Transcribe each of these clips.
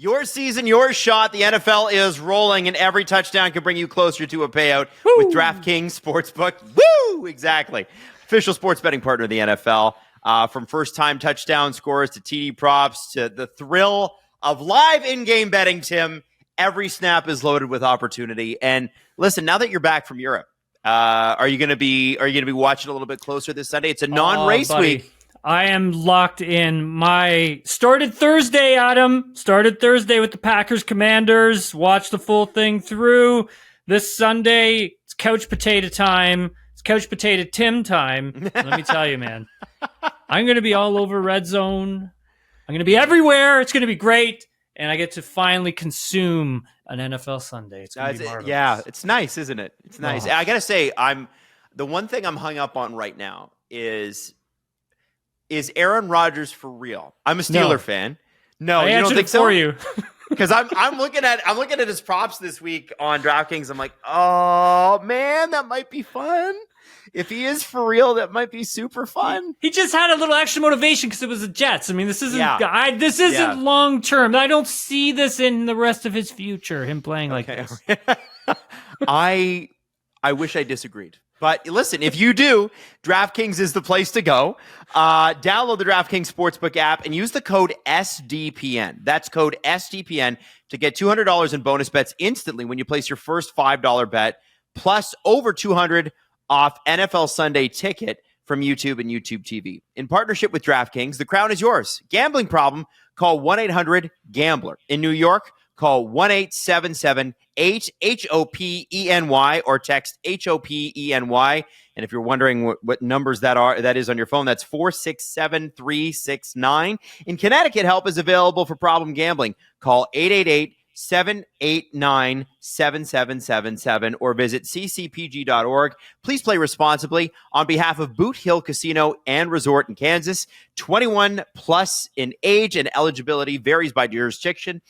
Your season, your shot. The NFL is rolling, and every touchdown can bring you closer to a payout with DraftKings Sportsbook. Woo! Exactly. Official sports betting partner of the NFL. From first-time touchdown scores to TD props to the thrill of live in-game betting, Tim, every snap is loaded with opportunity. And listen, now that you're back from Europe, are you going to be watching a little bit closer this Sunday? It's a non-race week. I am locked in. Started Thursday, Adam. Started Thursday with the Packers Commanders. Watched the full thing through. This Sunday, it's couch potato time. It's couch potato Tim time. Let me tell you, man. I'm going to be all over Red Zone. I'm going to be everywhere. It's going to be great. And I get to finally consume an NFL Sunday. It's going to be marvelous. Yeah, it's nice, isn't it? It's nice. I got to say, the one thing I'm hung up on right now is Aaron Rodgers for real? I'm a Steeler fan. No, you don't think so? For you. Because I'm looking at his props this week on DraftKings. I'm like, oh man, that might be fun. If he is for real, that might be super fun. He just had a little extra motivation because it was the Jets. I mean, this isn't long term. I don't see this in the rest of his future. Him playing like this. I wish I disagreed. But listen, if you do, DraftKings is the place to go. Download the DraftKings Sportsbook app and use the code SDPN. That's code SDPN to get $200 in bonus bets instantly when you place your first $5 bet, plus over $200 off NFL Sunday Ticket from YouTube and YouTube TV. In partnership with DraftKings, the crown is yours. Gambling problem? Call 1-800-GAMBLER. In New York, call 1-877-8-HOPENY or text HOPENY. And if you're wondering what numbers that is on your phone, that's 467-369. In Connecticut, help is available for problem gambling. Call 888-789-7777 or visit ccpg.org. Please play responsibly. On behalf of Boot Hill Casino and Resort in Kansas, 21 plus in age and eligibility varies by jurisdiction.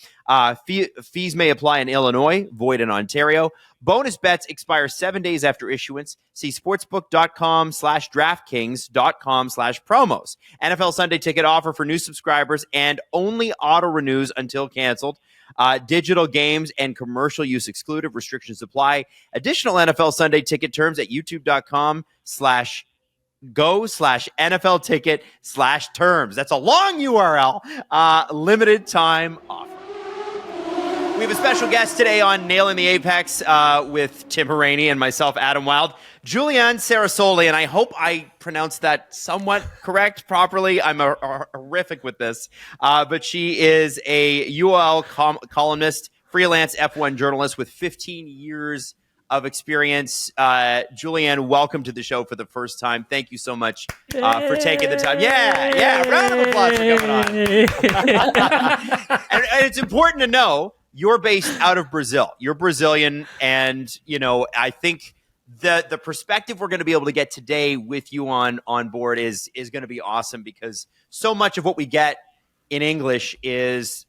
Fees may apply in Illinois, void in Ontario. Bonus bets expire 7 days after issuance. See sportsbook.com/DraftKings.com/promos. NFL Sunday Ticket offer for new subscribers and only auto renews until canceled. Digital games and commercial use excluded. Restrictions apply. Additional NFL Sunday Ticket terms at youtube.com/go/NFL Ticket/terms. That's a long URL. Limited time offer. We have a special guest today on Nailing the Apex with Tim Hauraney and myself, Adam Wilde. Julianne Cerasoli, and I hope I pronounced that somewhat correct, properly. I'm horrific with this. But she is a UL columnist, freelance F1 journalist with 15 years of experience. Julianne, welcome to the show for the first time. Thank you so much for taking the time. Yeah, round of applause for coming on. and it's important to know you're based out of Brazil. You're Brazilian, and I think the perspective we're going to be able to get today with you on board is going to be awesome, because so much of what we get in English is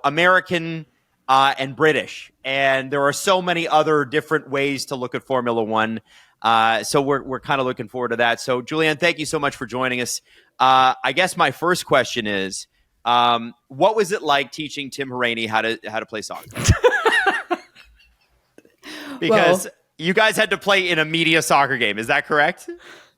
American and British, and there are so many other different ways to look at Formula One. So we're kind of looking forward to that. So Julianne, thank you so much for joining us. I guess my first question is, what was it like teaching Tim Hauraney how to play soccer? Because you guys had to play in a media soccer game. Is that correct?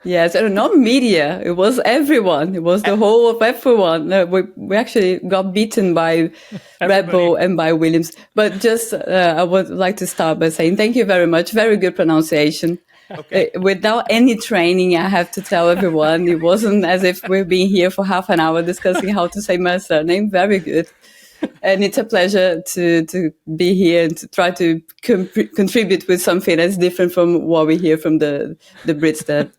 Yes, not media. It was everyone. It was the whole of everyone. We actually got beaten by Red Bull and by Williams. But just I would like to start by saying thank you very much. Very good pronunciation. Okay. Without any training, I have to tell everyone, it wasn't as if we've been here for half an hour discussing how to say my surname. Very good. And it's a pleasure to be here and to try to contribute with something that's different from what we hear from the Brits, that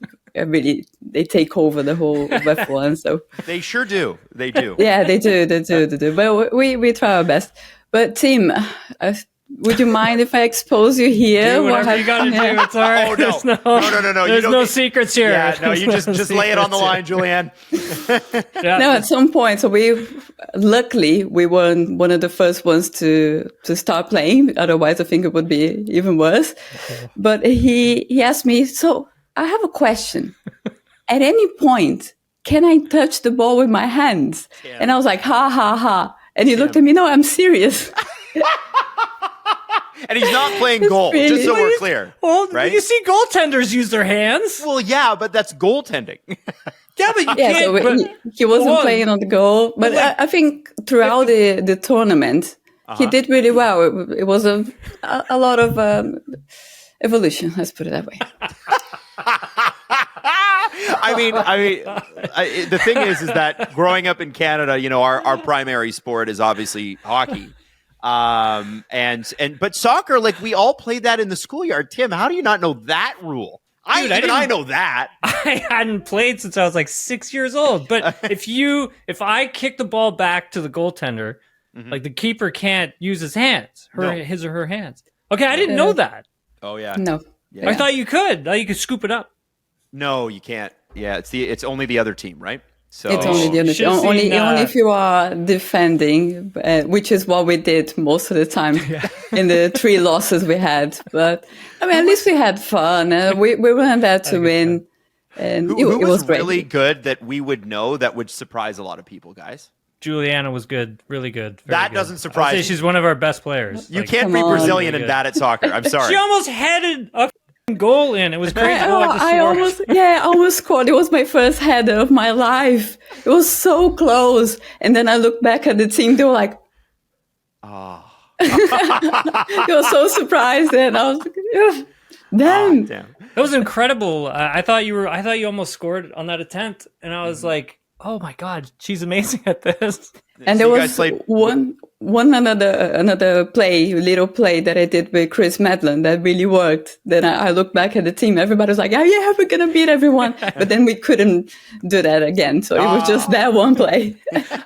really they take over the whole F1. So they sure do. They do. Yeah, they do. But we try our best. But Tim, would you mind if I expose you here? Do whatever you got to do. It's all right. Oh, no. There's no secrets here. Yeah, no, you just lay it on the line, Julianne. Yeah. No, at some point, so luckily we were one of the first ones to start playing. Otherwise, I think it would be even worse. Okay. But he asked me, so I have a question. At any point, can I touch the ball with my hands? Yeah. And I was like, ha, ha, ha. And he looked at me, no, I'm serious. And he's not playing goal, really- just so we're clear. Well, right? you see goaltenders use their hands. Well, yeah, but that's goaltending. Yeah, but you Yeah, can't. so but, he wasn't Well, playing on the goal. But like- I think throughout the tournament, he did really well. It was a lot of evolution, let's put it that way. The thing is that growing up in Canada, our primary sport is obviously hockey. But soccer, like we all played that in the schoolyard. Tim, how do you not know that rule? Dude, I know that. I hadn't played since I was like 6 years old. But if I kick the ball back to the goaltender, like the keeper can't use his hands, his or her hands. Okay, I didn't know that. Oh yeah. No. I thought you could. I thought you could scoop it up. No, you can't. Yeah, it's only the other team, right? So It's only the other Should've only seen, if you are defending, which is what we did most of the time in the 3 losses we had. But I mean, at least we had fun. We weren't there to win, and who it was great. really good that we would know that would surprise a lot of people, guys. Juliana was good, really good. Very That good. doesn't surprise I'd say me. she's one of our best players. You Like, can't come be on. Brazilian Really and bad at soccer. I'm sorry. She almost headed a goal in. It was crazy. I almost scored. It was my first header of my life. It was so close. And then I looked back at the team. They were like, they were so surprised. And I was like, "Ugh, damn. Damn. That was incredible. I thought you almost scored on that attempt, and I was like, "Oh my god, she's amazing at this." And So there you guys was played- one another little play that I did with Chris Medlin that really worked. Then I looked back at the team. Everybody was like, "Oh yeah, we're gonna beat everyone," but then we couldn't do that again. So it was just that one play.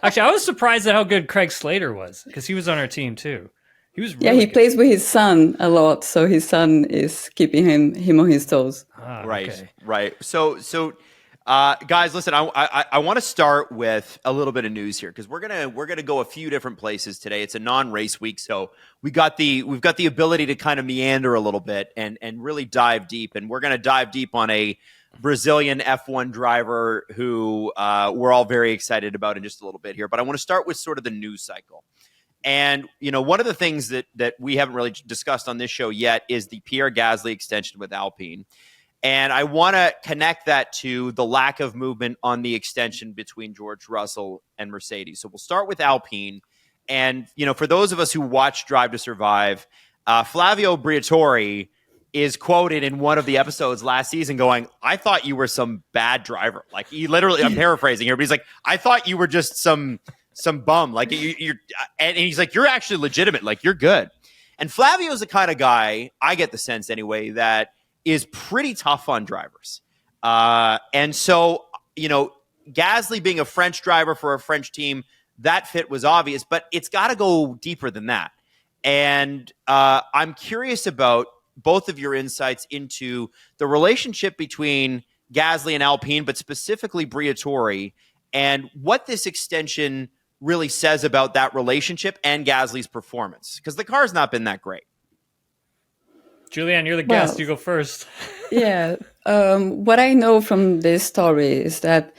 Actually, I was surprised at how good Craig Slater was because he was on our team too. He was really Yeah, he good. plays with his son a lot, so his son is keeping him on his toes. Right, Okay. right. So, guys, listen. I want to start with a little bit of news here because we're gonna go a few different places today. It's a non-race week, so we've got the ability to kind of meander a little bit and really dive deep. And we're gonna dive deep on a Brazilian F1 driver who we're all very excited about in just a little bit here. But I want to start with sort of the news cycle. And, one of the things that we haven't really discussed on this show yet is the Pierre Gasly extension with Alpine. And I want to connect that to the lack of movement on the extension between George Russell and Mercedes. So we'll start with Alpine. And, for those of us who watch Drive to Survive, Flavio Briatore is quoted in one of the episodes last season going, "I thought you were some bad driver." Like he literally, I'm paraphrasing here, but he's like, "I thought you were just some bum." Like you're, and he's like, "You're actually legitimate. Like you're good." And Flavio's the kind of guy, I get the sense anyway, that is pretty tough on drivers. And so, Gasly being a French driver for a French team, that fit was obvious, but it's got to go deeper than that. And I'm curious about both of your insights into the relationship between Gasly and Alpine, but specifically Briatore, and what this extension really says about that relationship and Gasly's performance, because the car's not been that great. Julianne, you're the guest. You go first. Yeah. What I know from this story is that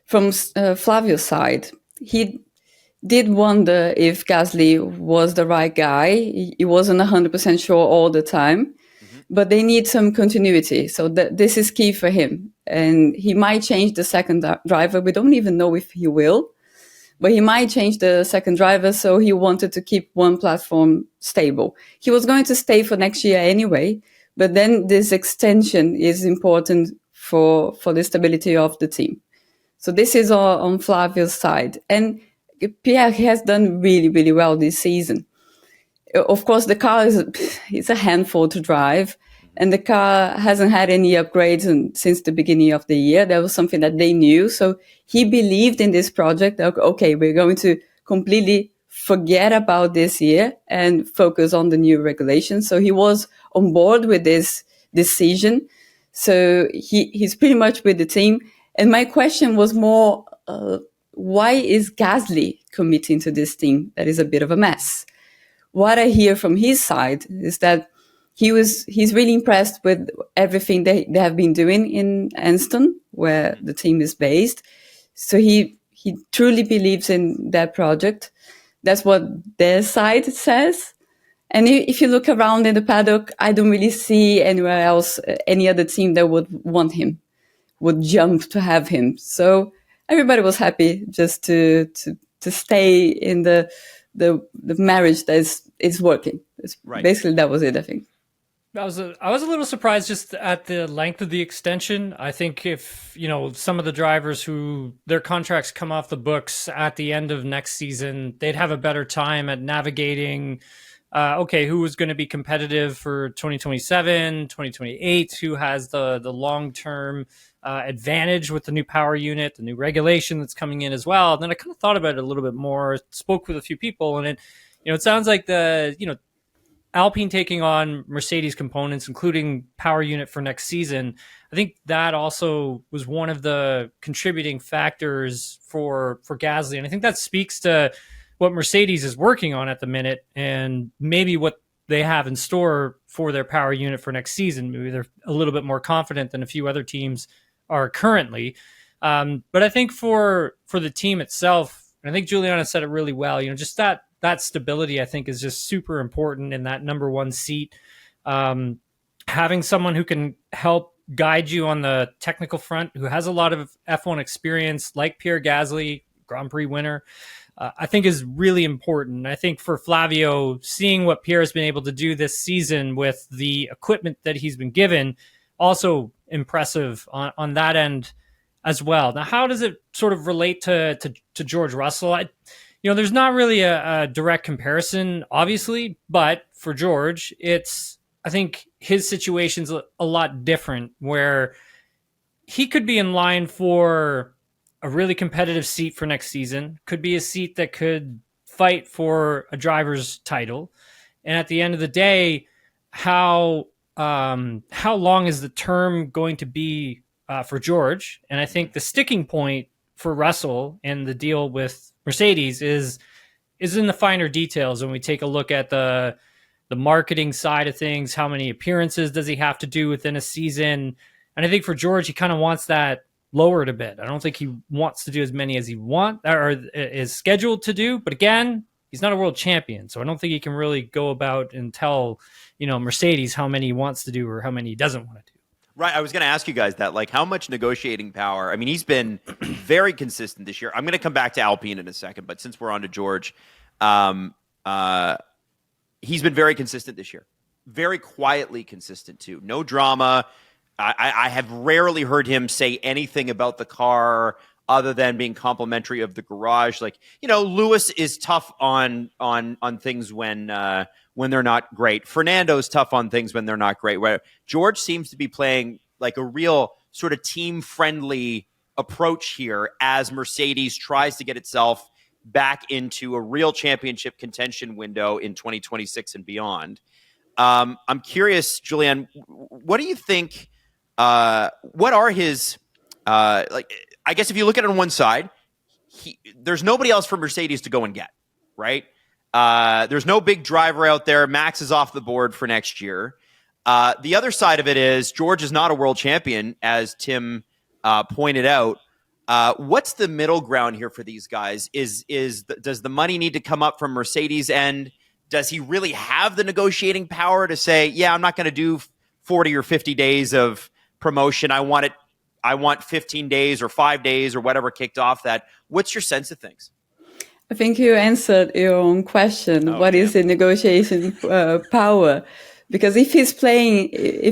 from Flavio's side, he did wonder if Gasly was the right guy. He wasn't 100% sure all the time, but they need some continuity. So this is key for him. And he might change the second driver. We don't even know if he will, but he might change the second driver. So he wanted to keep one platform stable. He was going to stay for next year anyway, but then this extension is important for the stability of the team. So this is on Flavio's side. And Pierre has done really, really well this season. Of course, the car is a handful to drive, and the car hasn't had any upgrades since the beginning of the year. That was something that they knew. So he believed in this project. Okay, we're going to completely forget about this year and focus on the new regulations. So he was on board with this decision. So he's pretty much with the team. And my question was more, why is Gasly committing to this team that is a bit of a mess? What I hear from his side is that he's really impressed with everything they have been doing in Anston, where the team is based. So he truly believes in that project. That's what their side says. And if you look around in the paddock, I don't really see anywhere else, any other team that would want him, would jump to have him. So everybody was happy just to stay in the marriage that is working. Right. Basically, that was it, I think. I was a little surprised just at the length of the extension. I think if, some of the drivers who their contracts come off the books at the end of next season, they'd have a better time at navigating, who is going to be competitive for 2027, 2028, who has the long-term advantage with the new power unit, the new regulation that's coming in as well. And then I kind of thought about it a little bit more, spoke with a few people, and it sounds like Alpine taking on Mercedes components, including power unit for next season. I think that also was one of the contributing factors for Gasly. And I think that speaks to what Mercedes is working on at the minute and maybe what they have in store for their power unit for next season. Maybe they're a little bit more confident than a few other teams are currently. But I think for the team itself, and I think Juliana said it really well, just that stability, I think, is just super important in that number one seat. Having someone who can help guide you on the technical front, who has a lot of F1 experience, like Pierre Gasly, Grand Prix winner, I think is really important. I think for Flavio, seeing what Pierre has been able to do this season with the equipment that he's been given, also impressive on that end as well. Now, how does it sort of relate to George Russell? There's not really a direct comparison, obviously, but for George, I think his situation's a lot different, where he could be in line for a really competitive seat for next season, could be a seat that could fight for a driver's title. And at the end of the day, how long is the term going to be for George? And I think the sticking point for Russell and the deal with Mercedes is in the finer details. When we take a look at the marketing side of things, how many appearances does he have to do within a season? And I think for George, he kind of wants that lowered a bit. I don't think he wants to do as many as he is scheduled to do. But again, he's not a world champion, so I don't think he can really go about and tell Mercedes how many he wants to do or how many he doesn't want to do. Right. I was going to ask you guys that, like, how much negotiating power? I mean, he's been very consistent this year. I'm going to come back to Alpine in a second, but since we're on to George, he's been very consistent this year. Very quietly consistent, too. No drama. I have rarely heard him say anything about the car other than being complimentary of the garage. Like, Lewis is tough on things when they're not great. Fernando's tough on things when they're not great. Where George seems to be playing like a real sort of team-friendly approach here as Mercedes tries to get itself back into a real championship contention window in 2026 and beyond. I'm curious, Julianne, what do you think? What are his I guess if you look at it on one side, there's nobody else for Mercedes to go and get, right? There's no big driver out there. Max is off the board for next year. The other side of it is George is not a world champion, as Tim pointed out. What's the middle ground here for these guys? Does the money need to come up from Mercedes' end? Does he really have the negotiating power to say, yeah, I'm not going to do 40 or 50 days of promotion. I want 15 days or 5 days or whatever kicked off that. What's your sense of things? I think you answered your own question. Oh, what is the negotiation power? Because if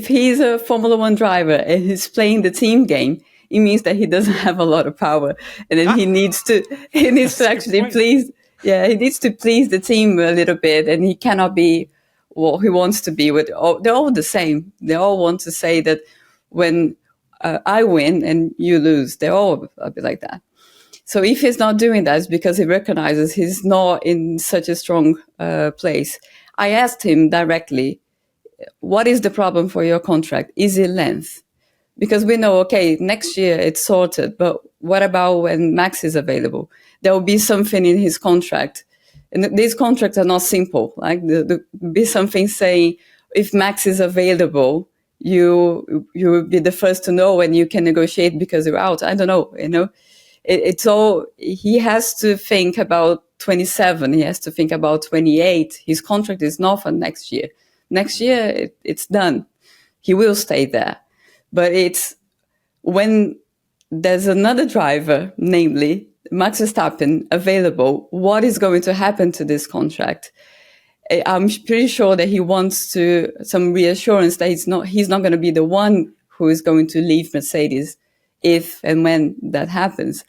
he's a Formula One driver and he's playing the team game, it means that he doesn't have a lot of power, and then he needs to actually please. Yeah, he needs to please the team a little bit, and he cannot be what he wants to be. They're all the same. They all want to say that when I win and you lose, they're all a bit like that. So if he's not doing that, it's because he recognizes he's not in such a strong place. I asked him directly, what is the problem for your contract? Is it length? Because we know, okay, next year it's sorted, but what about when Max is available? There will be something in his contract. And these contracts are not simple. Like there be something saying, if Max is available, you will be the first to know and you can negotiate because you're out. I don't know, it's all, he has to think about 27. He has to think about 28. His contract is not for next year. Next year, it's done. He will stay there. But it's when there's another driver, namely Max Verstappen, available, what is going to happen to this contract? I'm pretty sure that he wants some reassurance that he's not going to be the one who is going to leave Mercedes if and when that happens.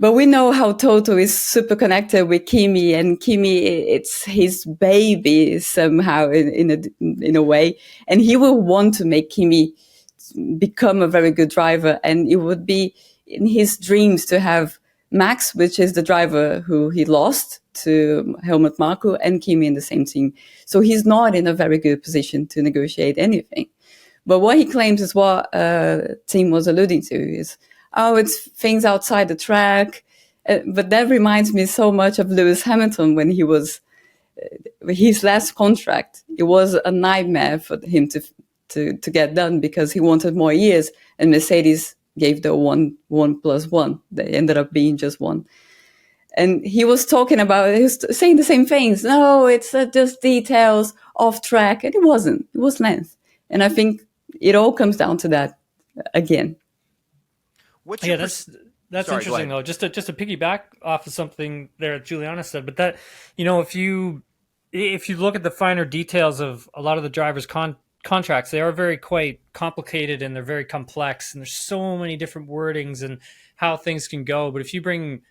But we know how Toto is super connected with Kimi, and Kimi, it's his baby somehow in a way. And he will want to make Kimi become a very good driver. And it would be in his dreams to have Max, which is the driver who he lost to Helmut Marko, and Kimi in the same team. So he's not in a very good position to negotiate anything. But what he claims is what Tim was alluding to is, it's things outside the track. But that reminds me so much of Lewis Hamilton when he was his last contract. It was a nightmare for him to get done because he wanted more years, and Mercedes gave the one plus one. They ended up being just one. And he was saying the same things. No, it's just details off track. And it wasn't. It was length. And I think it all comes down to that again. That's interesting though. Just to piggyback off of something there Juliana said, but that, if you look at the finer details of a lot of the drivers' contracts, they are quite complicated and they're very complex, and there's so many different wordings and how things can go. But if you bring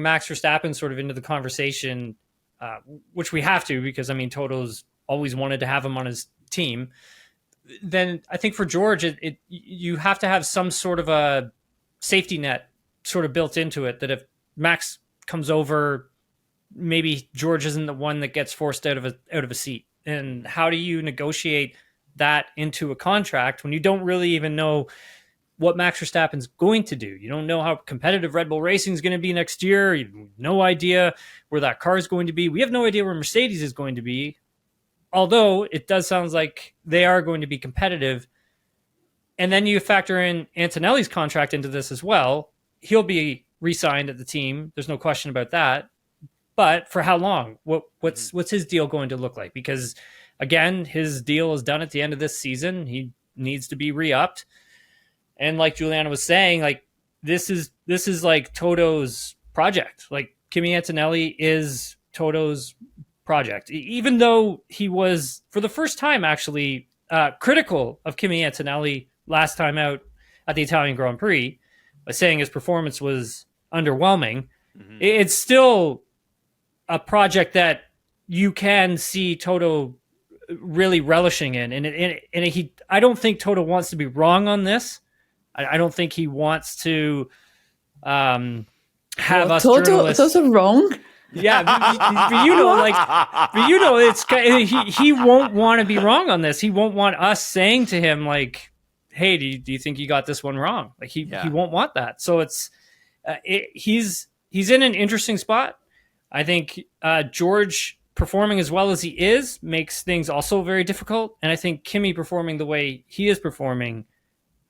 Max Verstappen sort of into the conversation, which we have to, because Toto's always wanted to have him on his team, then I think for George, you have to have some sort of a safety net sort of built into it, that if Max comes over, maybe George isn't the one that gets forced out of a seat. And how do you negotiate that into a contract when you don't really even know what Max Verstappen's going to do? You don't know how competitive Red Bull Racing is going to be next year. You have no idea where that car is going to be. We have no idea where Mercedes is going to be, although it does sound like they are going to be competitive. And then you factor in Antonelli's contract into this as well. He'll be re-signed at the team. There's no question about that. But for how long? What's his deal going to look like? Because again, his deal is done at the end of this season. He needs to be re-upped. And like Juliana was saying, like this is like Toto's project. Like Kimi Antonelli is Toto's project. Even though he was, for the first time actually, critical of Kimi Antonelli last time out at the Italian Grand Prix by saying his performance was underwhelming. It's still a project that you can see Toto really relishing in. And I don't think Toto wants to be wrong on this. I don't think he wants to have us journalists. Toto wrong? Yeah, it's he won't want to be wrong on this. He won't want us saying to him like, "Hey, do you think you got this one wrong?" Like he won't want that. So he's in an interesting spot. I think George performing as well as he is makes things also very difficult, and I think Kimi performing the way he is performing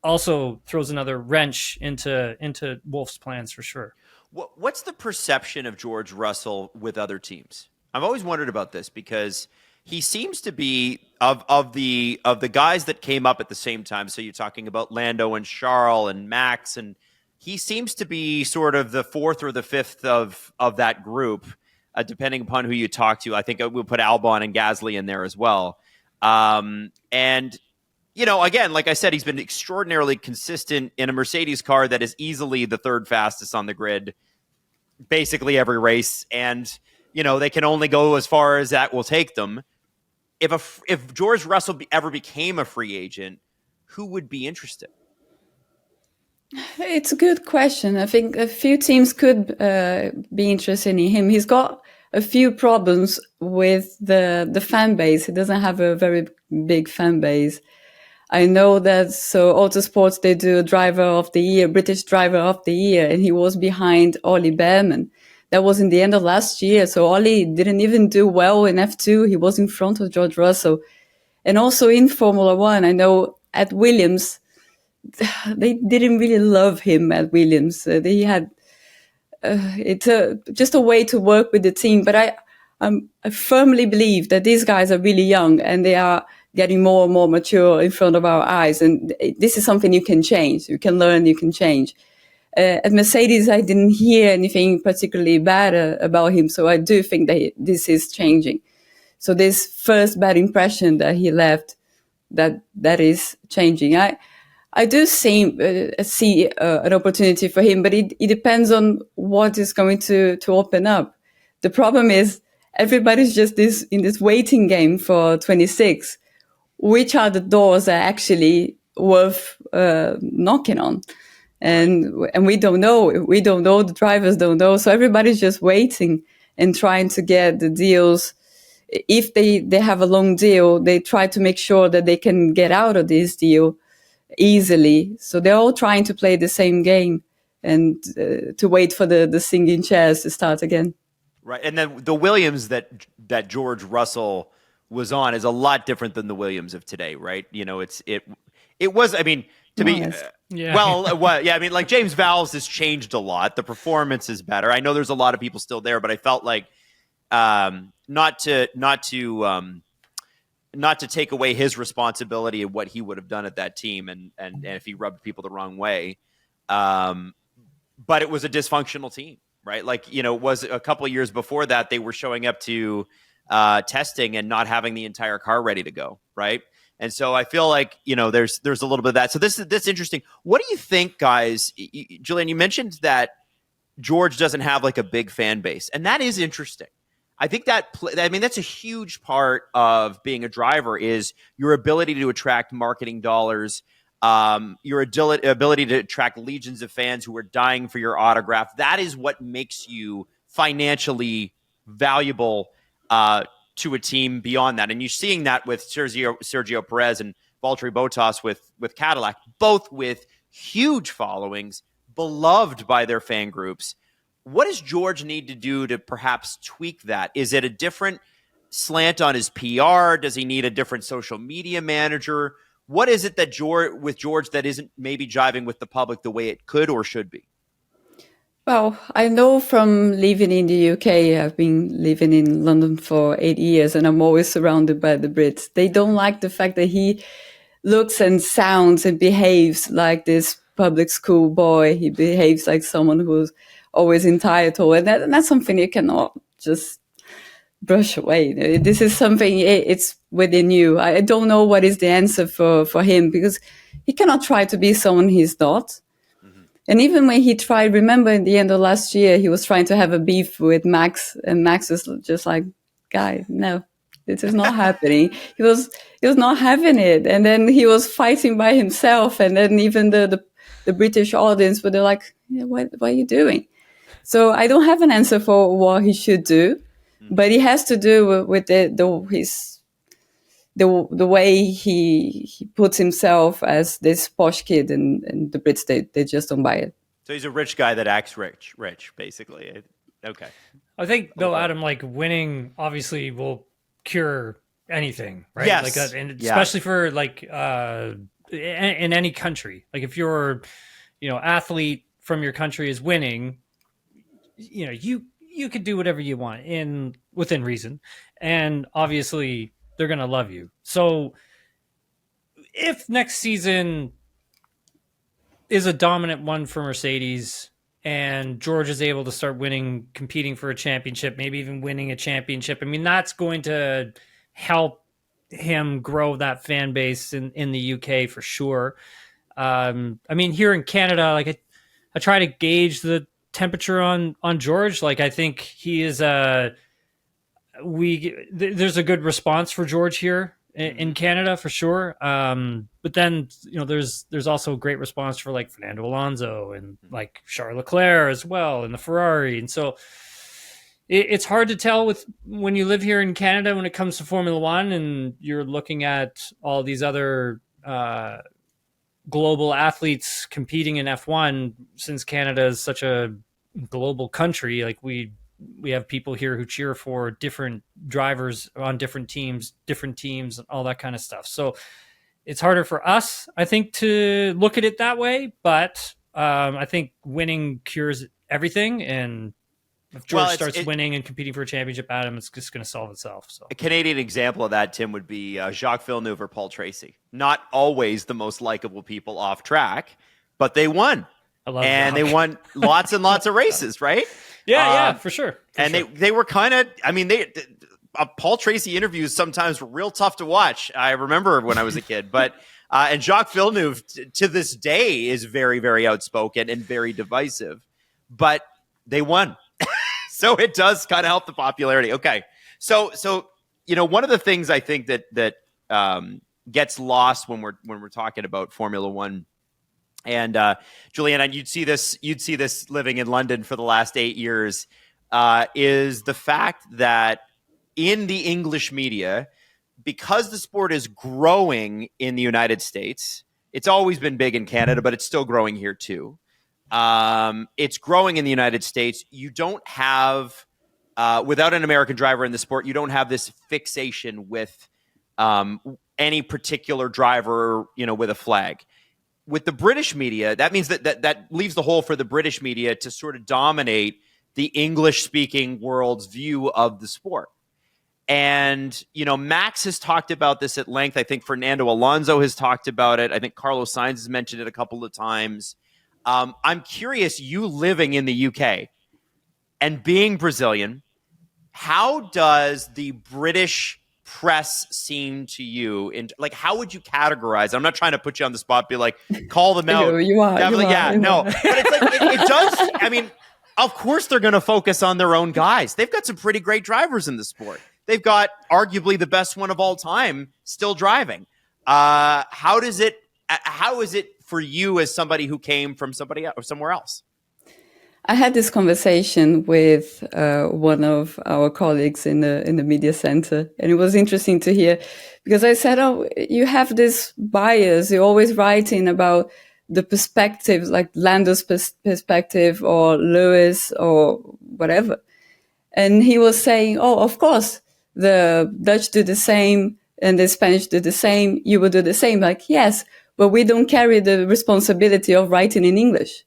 also throws another wrench into Wolff's plans for sure. What's the perception of George Russell with other teams? I've always wondered about this because he seems to be of the guys that came up at the same time. So you're talking about Lando and Charles and Max, and he seems to be sort of the fourth or the fifth of that group, depending upon who you talk to. I think we'll put Albon and Gasly in there as well. And again, like I said, he's been extraordinarily consistent in a Mercedes car that is easily the third fastest on the grid, basically every race. And, they can only go as far as that will take them. If George Russell ever became a free agent, who would be interested? It's a good question. I think a few teams could be interested in him. He's got a few problems with the fan base. He doesn't have a very big fan base. I know that Autosports, they do a driver of the year, British driver of the year, and he was behind Ollie Behrman. That was in the end of last year. So Ollie didn't even do well in F2. He was in front of George Russell. And also in Formula One, I know at Williams, they didn't really love him at Williams. They had it's just a way to work with the team. But I firmly believe that these guys are really young and they are getting more and more mature in front of our eyes. And this is something you can change. You can learn, you can change. At Mercedes, I didn't hear anything particularly bad about him. So I do think that this is changing. So this first bad impression that he left, that is changing. I do see an opportunity for him, but it depends on what is going to open up. The problem is everybody's just in this waiting game for 26. Which are the doors that are actually worth knocking on? And we don't know. We don't know. The drivers don't know. So everybody's just waiting and trying to get the deals. If they have a long deal, they try to make sure that they can get out of this deal easily. So they're all trying to play the same game and to wait for the singing chairs to start again. Right. And then the Williams that George Russell was on is a lot different than the Williams of today, right? You know, it was, I mean, to be, yeah. I mean, like James Vowles has changed a lot. The performance is better. I know there's a lot of people still there, but I felt like, not to take away his responsibility of what he would have done at that team and if he rubbed people the wrong way. But it was a dysfunctional team, right? Like, you know, it was a couple of years before that, they were showing up to testing and not having the entire car ready to go, right? And so I feel like, you know, there's a little bit of that. So this is interesting. What do you think, guys? Julianne, you mentioned that George doesn't have like a big fan base, and that is interesting. I think that's a huge part of being a driver is your ability to attract marketing dollars, your ability to attract legions of fans who are dying for your autograph. That is what makes you financially valuable to a team beyond that. And you're seeing that with Sergio Perez and Valtteri Bottas with Cadillac, both with huge followings, beloved by their fan groups. What does George need to do to perhaps tweak that? Is it a different slant on his PR? Does he need a different social media manager? What is it that George that isn't maybe jiving with the public the way it could or should be? Well, I know from living in the UK, I've been living in London for 8 years and I'm always surrounded by the Brits. They don't like the fact that he looks and sounds and behaves like this public school boy. He behaves like someone who's always entitled, and that's something you cannot just brush away. This is something, it's within you. I don't know what is the answer for him, because he cannot try to be someone he's not. Mm-hmm. And even when he tried, remember in the end of last year, he was trying to have a beef with Max, and Max was just like, guy, no, this is not happening. He was not having it. And then he was fighting by himself. And then even the British audience, but they're like, yeah, what are you doing? So I don't have an answer for what he should do, but he has to do with the way he puts himself as this posh kid, and the Brits, they just don't buy it. So he's a rich guy that acts rich, basically. Okay. I think though, Adam, like winning obviously will cure anything, right? Yes. Like, and especially for like in any country, like if you're, athlete from your country is winning, you could do whatever you want within reason, and obviously they're gonna love you. So if next season is a dominant one for Mercedes and George is able to start competing for a championship, maybe even winning a championship, I mean, that's going to help him grow that fan base in the UK for sure. I mean, here in Canada, like I try to gauge the temperature on George. Like I think he is there's a good response for George here in Canada for sure. But then there's also a great response for like Fernando Alonso and like Charles Leclerc as well in the Ferrari. And so it's hard to tell when you live here in Canada when it comes to Formula One and you're looking at all these other global athletes competing in F1. Since Canada is such a global country, like we have people here who cheer for different drivers on different teams, all that kind of stuff. So it's harder for us, I think, to look at it that way. But I think winning cures everything. And if George Well, starts winning and competing for a championship, Adam, it's just going to solve itself. So a Canadian example of that, Tim, would be Jacques Villeneuve or Paul Tracy. Not always the most likable people off track, but they won. I love and Jacques. they won lots and lots of races, right? Yeah, for sure. They were kind of, I mean, Paul Tracy interviews sometimes were real tough to watch. I remember when I was a kid, but and Jacques Villeneuve to this day is very, very outspoken and very divisive, but they won. So it does kind of help the popularity. Okay. So, one of the things I think that gets lost when we're talking about Formula One, and Julianne, you'd see this living in London for the last 8 years, is the fact that in the English media, because the sport is growing in the United States, it's always been big in Canada, but it's still growing here too. It's growing in the United States. You don't have, without an American driver in the sport, you don't have this fixation with any particular driver, with a flag. With the British media, that means that leaves the hole for the British media to sort of dominate the English-speaking world's view of the sport. And, Max has talked about this at length. I think Fernando Alonso has talked about it. I think Carlos Sainz has mentioned it a couple of times. I'm curious, you living in the UK and being Brazilian, how does the British press seem to you? And how would you categorize? I'm not trying to put you on the spot, be like, call them out. You are. No. But it's like, it does. I mean, of course they're going to focus on their own guys. They've got some pretty great drivers in the sport. They've got arguably the best one of all time still driving. How is it for you as somebody who came from somewhere else? I had this conversation with one of our colleagues in the media center, and it was interesting to hear because I said, "Oh, you have this bias. You're always writing about the perspectives, like Lando's perspective or Lewis or whatever." And he was saying, "Oh, of course, the Dutch do the same and the Spanish do the same. You will do the same." Like, yes, but we don't carry the responsibility of writing in English.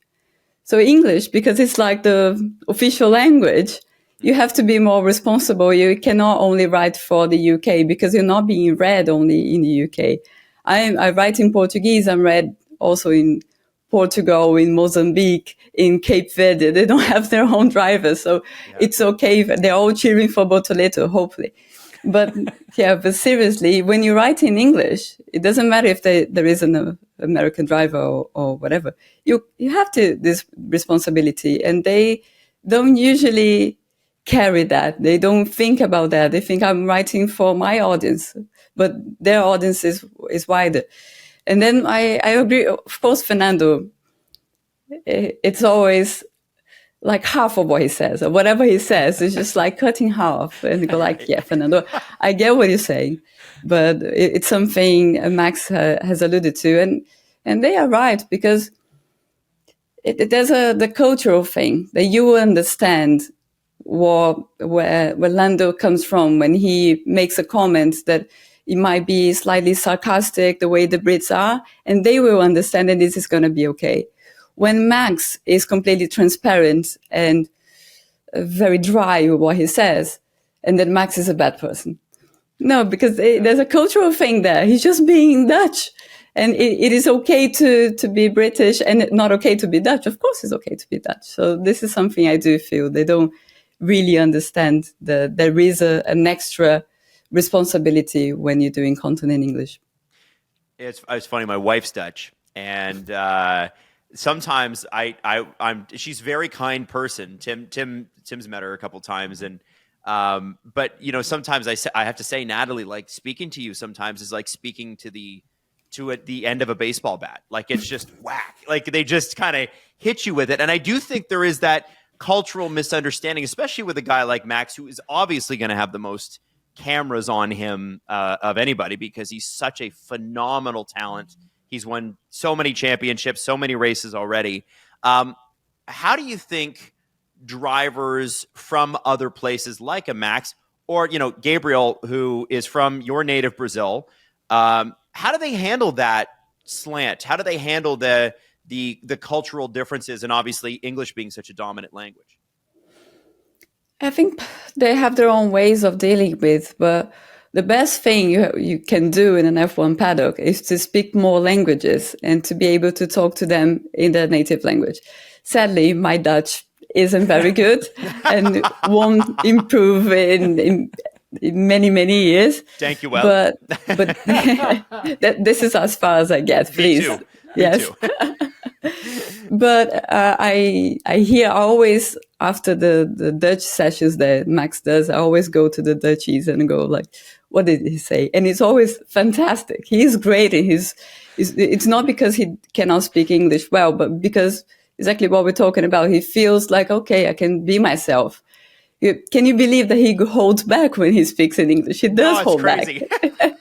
So English, because it's like the official language, you have to be more responsible. You cannot only write for the UK because you're not being read only in the UK. I write in Portuguese. I'm read also in Portugal, in Mozambique, in Cape Verde. They don't have their own drivers. So It's okay. They're all cheering for Bortoleto, hopefully. But but seriously, when you write in English, it doesn't matter if there is an American driver or whatever. You have this responsibility, and they don't usually carry that. They don't think about that. They think I'm writing for my audience, but their audience is wider. And then I agree. Of course, Fernando, it's always like half of what he says, or whatever he says is just like cutting half. And you go like, yeah, Fernando, I get what you're saying, but it's something Max has alluded to. And they are right, because there's the cultural thing that you understand where Lando comes from when he makes a comment that it might be slightly sarcastic, the way the Brits are, and they will understand that this is going to be okay. When Max is completely transparent and very dry with what he says, and then Max is a bad person. No, because there's a cultural thing there. He's just being Dutch. And it is okay to be British and not okay to be Dutch. Of course it's okay to be Dutch. So this is something I do feel they don't really understand that there is an extra responsibility when you're doing content in English. It's funny. My wife's Dutch, and sometimes I'm she's a very kind person. Tim's met her a couple times, and but sometimes I have to say, Natalie, like speaking to you sometimes is like speaking to the end of a baseball bat. Like it's just whack. Like they just kind of hit you with it. And I do think there is that cultural misunderstanding, especially with a guy like Max, who is obviously going to have the most cameras on him of anybody, because he's such a phenomenal talent. He's won so many championships, so many races already. How do you think drivers from other places like a Max or, Gabriel, who is from your native Brazil, how do they handle that slant? How do they handle the the cultural differences, and obviously English being such a dominant language? I think they have their own ways of dealing with, but the best thing you can do in an F1 paddock is to speak more languages and to be able to talk to them in their native language. Sadly, my Dutch isn't very good and won't improve in many, many years. Thank you. Well, but this is as far as I get. Please, Me too. yes. Me too. But I hear always after the Dutch sessions that Max does, I always go to the Dutchies and go like, what did he say? And it's always fantastic. He is great. And it's not because he cannot speak English well, but because exactly what we're talking about. He feels like, okay, I can be myself. Can you believe that he holds back when he speaks in English? He does hold crazy. back.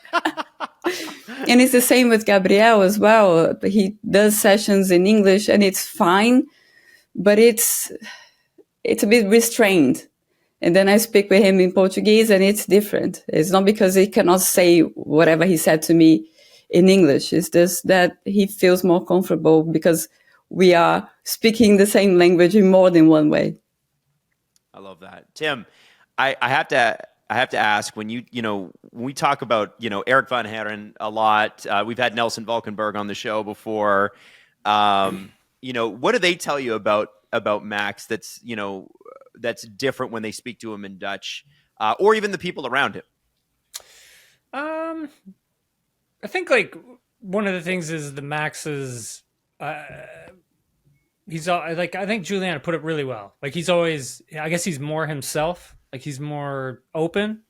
And it's the same with Gabriel as well. He does sessions in English and it's fine, but it's a bit restrained. And then I speak with him in Portuguese and it's different. It's not because he cannot say whatever he said to me in English. It's just that he feels more comfortable because we are speaking the same language in more than one way. I love that. Tim, I have to ask, when when we talk about, Eric Van Haren a lot, we've had Nelson Valkenburg on the show before. What do they tell you about Max that's different when they speak to him in Dutch, or even the people around him? I think like one of the things is the Max's, he's like, I think Julianne put it really well. Like he's always, I guess he's more himself. Like he's more open,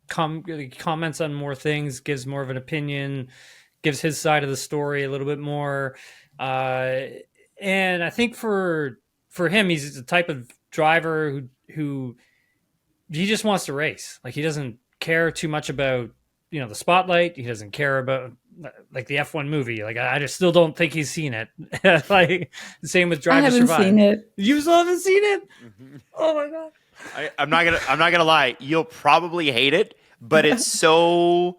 comments on more things, gives more of an opinion, gives his side of the story a little bit more. And I think for him, he's the type of driver who he just wants to race. Like he doesn't care too much about, the spotlight. He doesn't care about like the F1 movie. Like I just still don't think he's seen it. Like the same with Drive to Survive. I haven't seen it. You still haven't seen it? Mm-hmm. Oh my God. I'm not gonna lie. You'll probably hate it, but it's so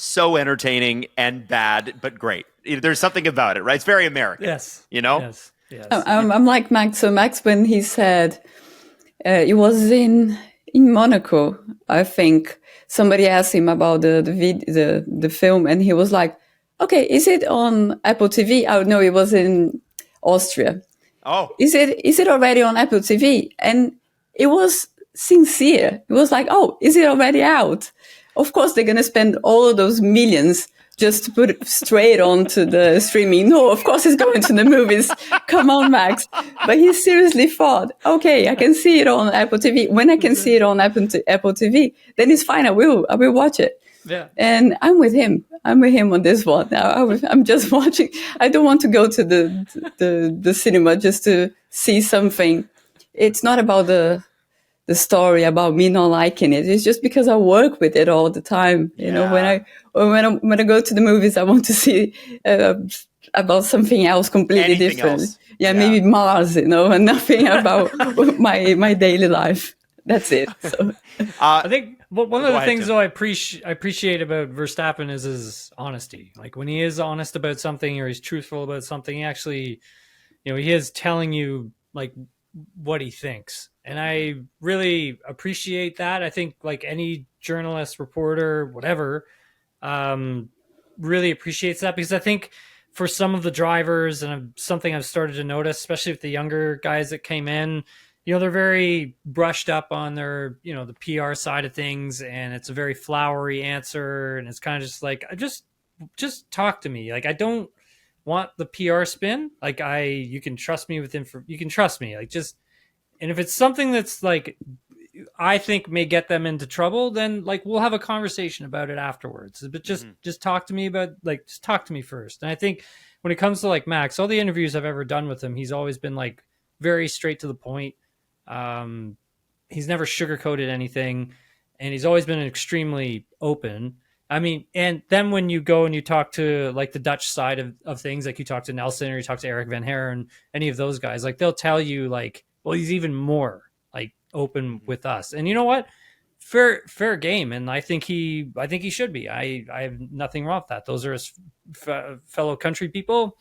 entertaining and bad, but great. There's something about it, right? It's very American. Yes. Yes. I'm like Max. So Max, when he said it was in Monaco, I think somebody asked him about the film, and he was like, "Okay, is it on Apple TV?" Oh no, it was in Austria. Oh, is it already on Apple TV? And it was sincere. It was like, oh, is it already out? Of course, they're going to spend all of those millions just to put it straight onto the streaming. No, of course it's going to the movies. Come on, Max. But he seriously thought, okay, I can see it on Apple TV. When I can see it on Apple TV, then it's fine. I will watch it. Yeah. And I'm with him. I'm with him on this one. Now I'm just watching. I don't want to go to the cinema just to see something. It's not about the story, about me not liking it. It's just because I work with it all the time. You know, when I go to the movies, I want to see about something else completely Anything different. Else. Yeah, maybe Mars, and nothing about my daily life. That's it. So. I think one of the things, Tim. though, I appreciate about Verstappen is his honesty. Like when he is honest about something or he's truthful about something, he actually, he is telling you like what he thinks. And I really appreciate that. I think like any journalist, reporter, whatever, really appreciates that, because I think for some of the drivers, and something I've started to notice, especially with the younger guys that came in, they're very brushed up on their, the PR side of things, and it's a very flowery answer. And it's kind of just like, just talk to me. Like, I don't want the PR spin. Like you can trust me with you can trust me. Like and if it's something that's like, I think may get them into trouble, then like, we'll have a conversation about it afterwards. But just talk to me just talk to me first. And I think when it comes to like Max, all the interviews I've ever done with him, he's always been like very straight to the point. He's never sugarcoated anything, and he's always been extremely open. I mean, and then when you go and you talk to like the Dutch side of things, like you talk to Nelson or you talk to Eric Van Haren, any of those guys, like they'll tell you like, well, he's even more like open with us. And you know what? Fair game. And I think he should be. I have nothing wrong with that. Those are his fellow country people.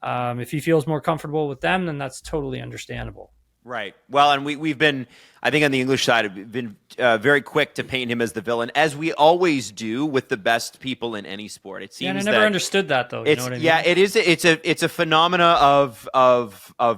If he feels more comfortable with them, then that's totally understandable. Right. Well, and we've been, I think on the English side, have been very quick to paint him as the villain, as we always do with the best people in any sport. It seems. Yeah, and I never understood that, though. You know what I mean? Yeah, it is. It's a phenomena of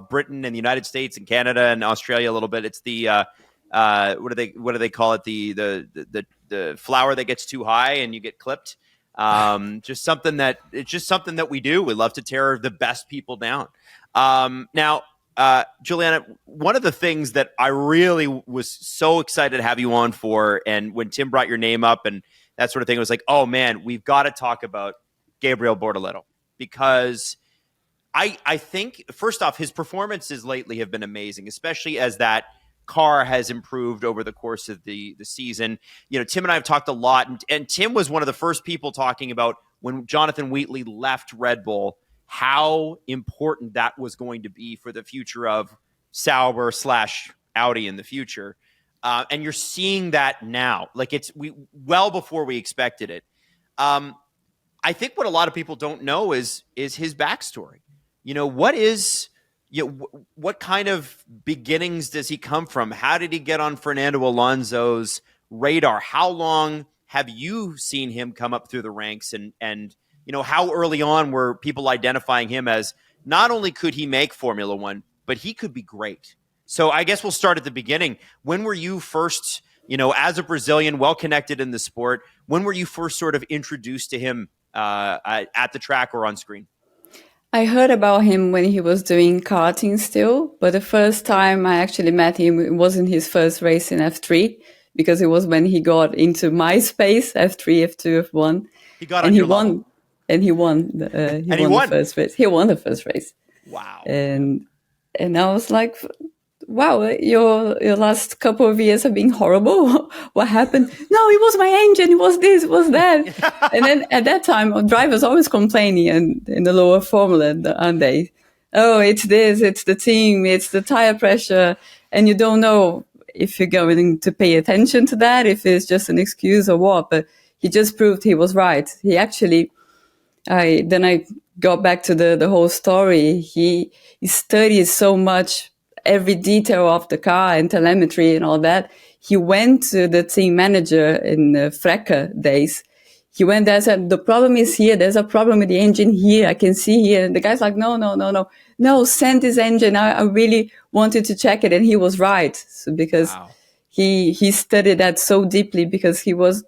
Britain and the United States and Canada and Australia a little bit. It's the what do they call it? The flower that gets too high and you get clipped. It's just something that we do. We love to tear the best people down. Now. Julianne, one of the things that I really was so excited to have you on for, and when Tim brought your name up and that sort of thing, it was like, oh man, we've got to talk about Gabriel Bortoleto, because I think, first off, his performances lately have been amazing, especially as that car has improved over the course of the season. You know, Tim and I have talked a lot, and Tim was one of the first people talking about when Jonathan Wheatley left Red Bull, how important that was going to be for the future of Sauber / Audi in the future. And you're seeing that now. Like, well before we expected it. I think what a lot of people don't know is his backstory. You know, what kind of beginnings does he come from? How did he get on Fernando Alonso's radar? How long have you seen him come up through the ranks, and you know, how early on were people identifying him as not only could he make Formula One, but he could be great? So I guess we'll start at the beginning. When were you first, you know, as a Brazilian, well connected in the sport, when were you first sort of introduced to him at the track or on screen? I heard about him when he was doing karting still, but the first time I actually met him, it wasn't his first race in F3, because it was when he got into MySpace, F3, F2, F1. He got on your level. And he won. He won the first race. He won the first race. Wow. And I was like, wow, your last couple of years have been horrible. What happened? No, it was my engine. It was this, it was that. And then at that time, drivers always complaining in the lower formula, aren't they? Oh, it's this, it's the team, it's the tire pressure. And you don't know if you're going to pay attention to that, if it's just an excuse or what. But he just proved he was right. He actually... Then I got back to the whole story. He studied so much, every detail of the car and telemetry and all that. He went to the team manager in the Freca days. He went there and said, the problem is here. There's a problem with the engine here. I can see here. And the guy's like, no, send this engine. I really wanted to check it. And he was right. So because wow. he studied that so deeply, because he was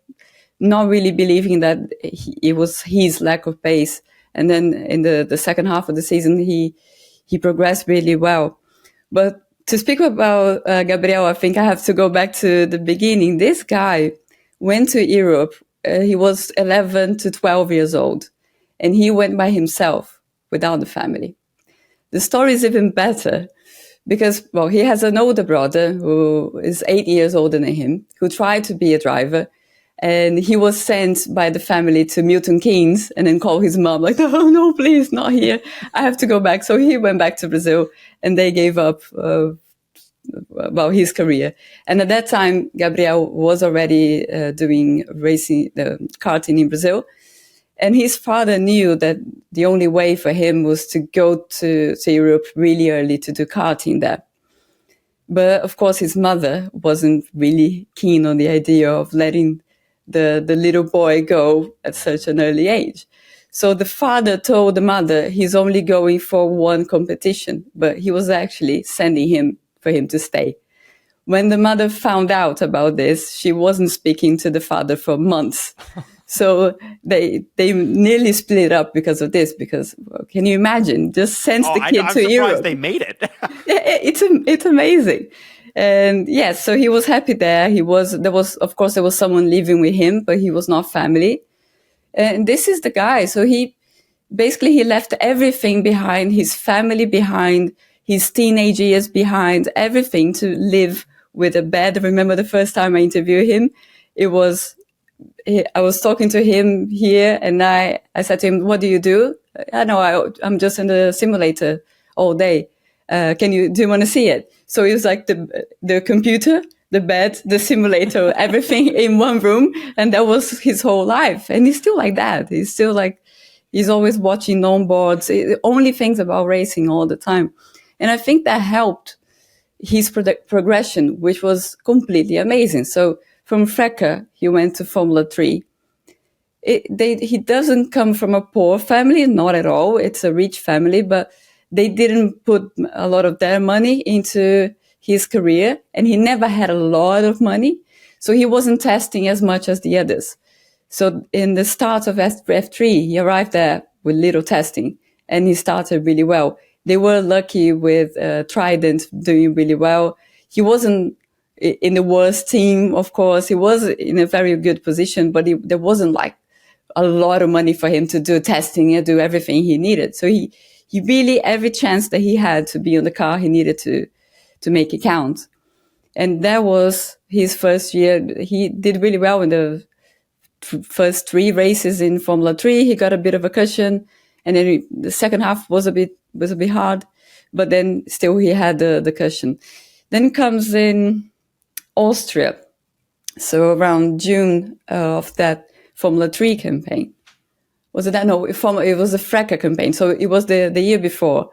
not really believing that it was his lack of pace. And then in the second half of the season, he progressed really well. But to speak about Gabriel, I think I have to go back to the beginning. This guy went to Europe. He was 11 to 12 years old, and he went by himself without the family. The story is even better because, well, he has an older brother who is 8 years older than him, who tried to be a driver. And he was sent by the family to Milton Keynes and then called his mom like, oh, no, please, not here. I have to go back. So he went back to Brazil and they gave up about his career. And at that time, Gabriel was already doing racing, karting in Brazil. And his father knew that the only way for him was to go to Europe really early to do karting there. But of course, his mother wasn't really keen on the idea of letting the little boy go at such an early age. So the father told the mother he's only going for one competition, but he was actually sending him for him to stay. When the mother found out about this, she wasn't speaking to the father for months. So they nearly split up because of this, because well, can you imagine? Just sends the kid to Europe. I'm surprised they made it. It's amazing. And yes, so he was happy there. There was someone living with him, but he was not family. And this is the guy. So he left everything behind, his family behind, his teenage years behind, everything to live with a bed. I remember the first time I interviewed him, I was talking to him here and I said to him, what do you do? I'm just in the simulator all day. Do you want to see it? So it was like the computer, the bed, the simulator, everything in one room. And that was his whole life. And he's still like that. He's still like, He's always watching onboards, only things about racing all the time. And I think that helped his progression, which was completely amazing. So from FRECA, he went to Formula 3. He doesn't come from a poor family, not at all. It's a rich family, but they didn't put a lot of their money into his career, and he never had a lot of money. So he wasn't testing as much as the others. So in the start of F3, he arrived there with little testing, and he started really well. They were lucky with Trident doing really well. He wasn't in the worst team, of course. He was in a very good position, but there wasn't like a lot of money for him to do testing and do everything he needed. So he really, every chance that he had to be on the car, he needed to make it count. And that was his first year. He did really well in the first 3 races in Formula 3. He got a bit of a cushion, and then the second half was a bit hard, but then still he had the cushion. Then comes in Austria. So around June of that Formula 3 campaign. Was it that? No, it was a FRECA campaign. So it was the year before.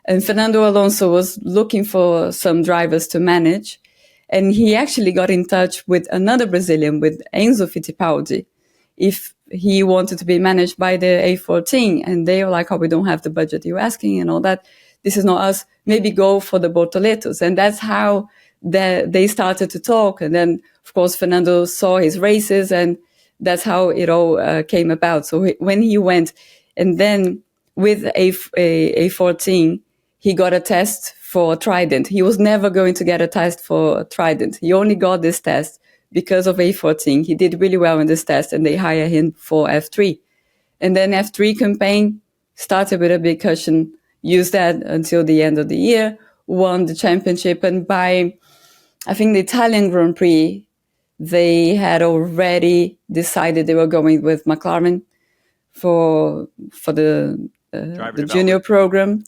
And Fernando Alonso was looking for some drivers to manage. And he actually got in touch with another Brazilian, with Enzo Fittipaldi, if he wanted to be managed by the A14. And they were like, oh, we don't have the budget you're asking and all that. This is not us. Maybe go for the Bortoletos. And that's how they started to talk. And then, of course, Fernando saw his races, and that's how it all came about. So when he went, and then with A14, he got a test for Trident. He was never going to get a test for Trident. He only got this test because of A14. He did really well in this test, and they hired him for F3. And then F3 campaign started with a big cushion, used that until the end of the year, won the championship. And by, I think, the Italian Grand Prix, they had already decided they were going with McLaren for the junior program.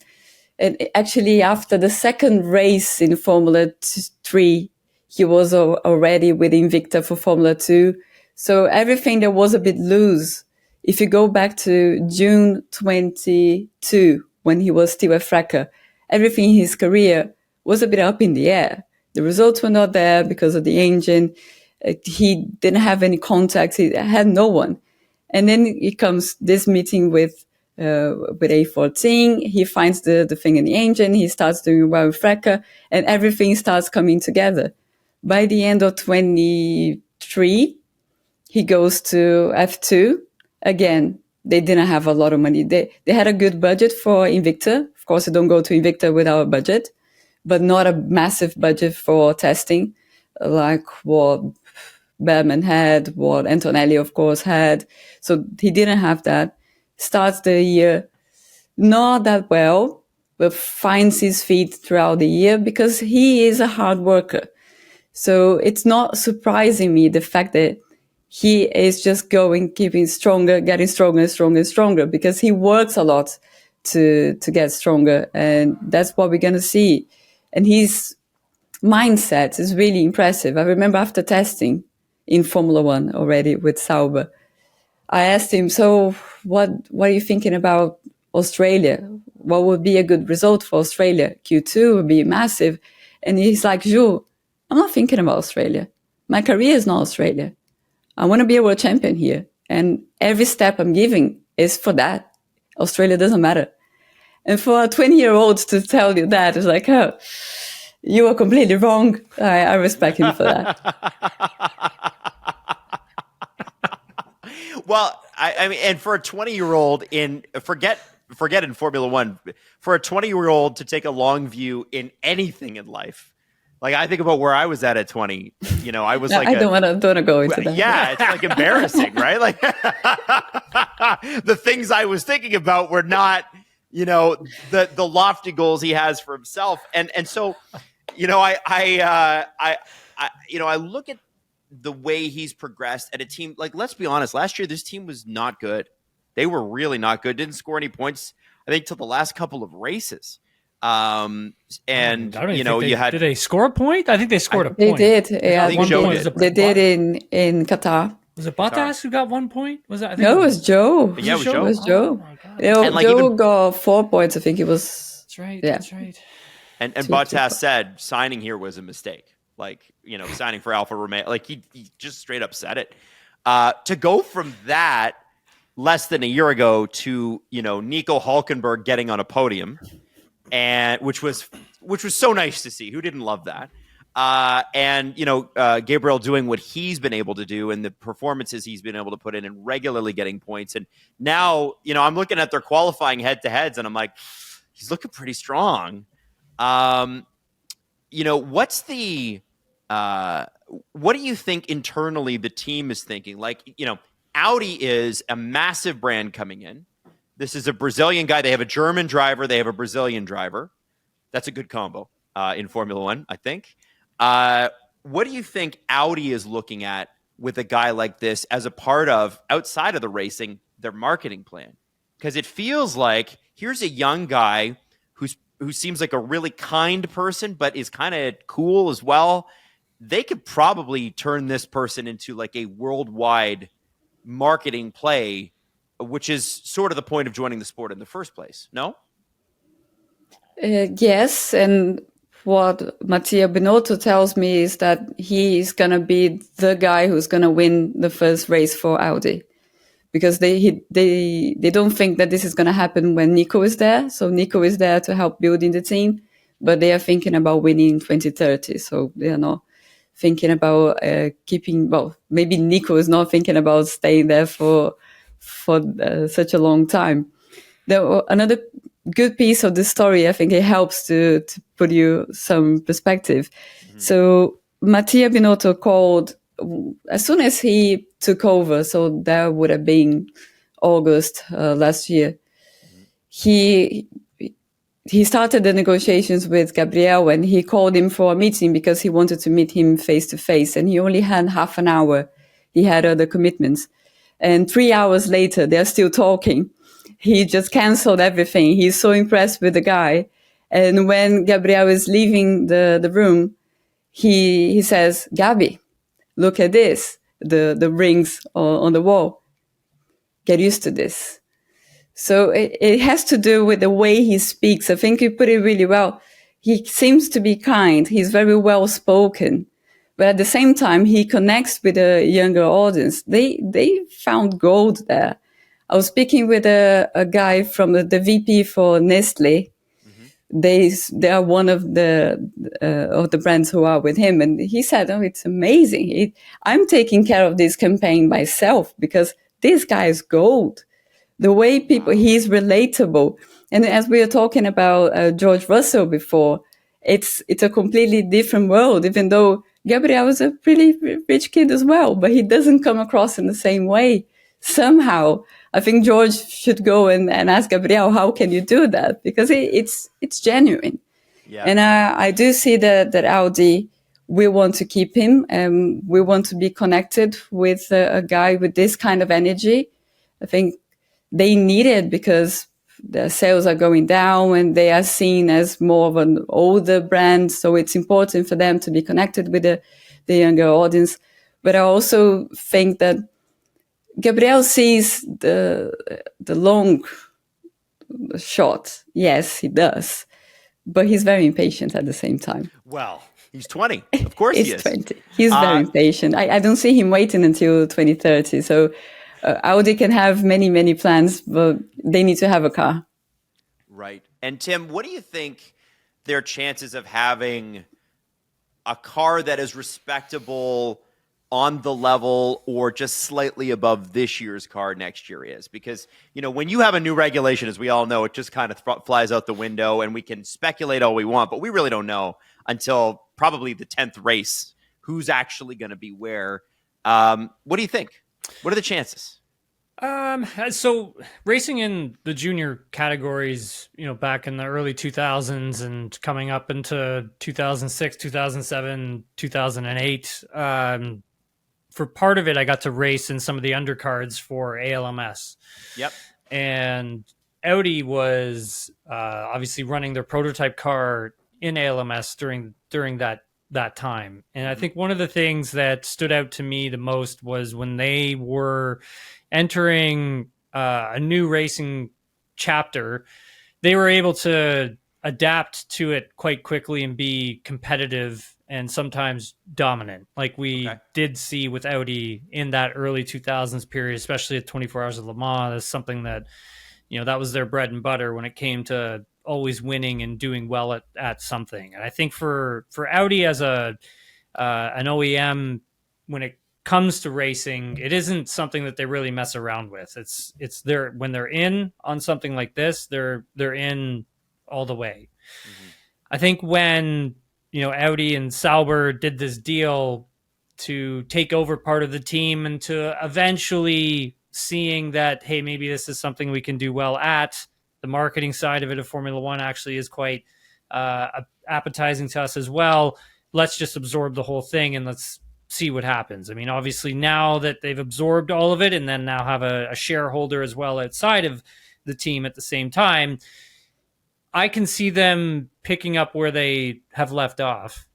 And actually, after the second race in Formula 3, he was already with Invicta for Formula 2. So everything that was a bit loose, if you go back to June 22, when he was still at FRECA, everything in his career was a bit up in the air. The results were not there because of the engine. He didn't have any contacts. He had no one. And then it comes this meeting with A14. He finds the thing in the engine. He starts doing well with FRECA, and everything starts coming together. By the end of 23, he goes to F2. Again, they didn't have a lot of money. They had a good budget for Invicta. Of course, they don't go to Invicta without a budget, but not a massive budget for testing, like what Berman had, what Antonelli, of course, had. So he didn't have that. Starts the year not that well, but finds his feet throughout the year because he is a hard worker. So it's not surprising me, the fact that he is just keeping stronger, getting stronger and stronger and stronger, because he works a lot to get stronger. And that's what we're going to see. And his mindset is really impressive. I remember after testing in Formula 1 already with Sauber, I asked him, so what are you thinking about Australia? What would be a good result for Australia? Q2 would be massive. And he's like, Jules, I'm not thinking about Australia. My career is not Australia. I want to be a world champion here. And every step I'm giving is for that. Australia doesn't matter. And for a 20-year-old to tell you that, it's like, oh, you are completely wrong. I respect him for that. Well, I mean, and for a 20-year-old forget in Formula 1, for a 20-year-old to take a long view in anything in life. Like, I think about where I was at 20. You know, I was no, like, I don't want to go into that. Yeah, it's like embarrassing, right? Like, the things I was thinking about were not, you know, the lofty goals he has for himself, and so, you know, I look at the way he's progressed at a team. Like, let's be honest, last year this team was not good. They were really not good. Didn't score any points, I think, till the last couple of races. And you know, did they score a point? I think they scored a point. They did. Yeah, They did in Qatar. Was it Bottas who got 1 point? Was that? I think No, it was Joe. Yeah, it was It Joe. was Oh Joe. my god! And like Joe even- got 4 points. I think it was. That's right. Yeah. That's right. And Two Bottas said signing here was a mistake. Like, signing for Alfa Romeo. Like he just straight up said it. To go from that less than a year ago to, Nico Hulkenberg getting on a podium, and which was so nice to see. Who didn't love that? And Gabriel doing what he's been able to do and the performances he's been able to put in and regularly getting points. And now, I'm looking at their qualifying head-to-heads and I'm like, he's looking pretty strong. What's the what do you think internally the team is thinking? Like, Audi is a massive brand coming in. This is a Brazilian guy. They have a German driver. They have a Brazilian driver. That's a good combo in Formula One, I think. What do you think Audi is looking at with a guy like this as a part of, outside of the racing, their marketing plan? Because it feels like here's a young guy who seems like a really kind person, but is kind of cool as well. They could probably turn this person into like a worldwide marketing play, which is sort of the point of joining the sport in the first place. No? Yes, and what Mattia Binotto tells me is that he's going to be the guy who's going to win the first race for Audi, because they don't think that this is going to happen when Nico is there. So Nico is there to help building the team, but they are thinking about winning in 2030. So they are not thinking about keeping. Well, maybe Nico is not thinking about staying there for such a long time. Another good piece of the story, I think it helps to put you some perspective. Mm-hmm. So Mattia Binotto called as soon as he took over, so that would have been August last year. Mm-hmm. He started the negotiations with Gabriel, and he called him for a meeting because he wanted to meet him face to face, and he only had half an hour. He had other commitments. And 3 hours later, they're still talking. He just canceled everything. He's so impressed with the guy. And when Gabriel is leaving the room, he says, "Gabi, look at this, the rings on the wall. Get used to this." So it has to do with the way he speaks. I think you put it really well. He seems to be kind. He's very well spoken. But at the same time, he connects with a younger audience. They found gold there. I was speaking with a guy from the VP for Nestle. Mm-hmm. They are one of the brands who are with him, and he said, "Oh, it's amazing. I'm taking care of this campaign myself because this guy is gold. The way he's relatable." And as we were talking about George Russell before, it's a completely different world. Even though Gabriel is a pretty rich kid as well, but he doesn't come across in the same way. Somehow, I think George should go and ask Gabriel, how can you do that? Because it's genuine. Yeah. And I do see that Audi, we want to keep him. We want to be connected with a guy with this kind of energy. I think they need it because their sales are going down and they are seen as more of an older brand. So it's important for them to be connected with the younger audience. But I also think that Gabriel sees the long shot. Yes, he does. But he's very impatient at the same time. Well, he's 20. Of course he is. 20. He's very impatient. I don't see him waiting until 2030. So Audi can have many, many plans, but they need to have a car. Right. And Tim, what do you think their chances of having a car that is respectable on the level or just slightly above this year's car next year is? Because, when you have a new regulation, as we all know, it just kind of flies out the window and we can speculate all we want, but we really don't know until probably the 10th race who's actually going to be where. What do you think? What are the chances? So racing in the junior categories, back in the early 2000s and coming up into 2006, 2007, 2008, for part of it, I got to race in some of the undercards for ALMS. Yep. And Audi was obviously running their prototype car in ALMS during that that time. And I think one of the things that stood out to me the most was when they were entering a new racing chapter, they were able to adapt to it quite quickly and be competitive and sometimes dominant, like we did see with Audi in that early 2000s period, especially at 24 Hours of Le Mans. Is something that, that was their bread and butter when it came to always winning and doing well at something. And I think for Audi as an OEM, when it comes to racing, it isn't something that they really mess around with. It's their, when they're in on something like this, they're in all the way. Mm-hmm. I think when Audi and Sauber did this deal to take over part of the team and to eventually seeing that, hey, maybe this is something we can do well at. The marketing side of it of Formula One actually is quite appetizing to us as well. Let's just absorb the whole thing and let's see what happens. I mean, obviously now that they've absorbed all of it and then now have a shareholder as well outside of the team at the same time, I can see them picking up where they have left off.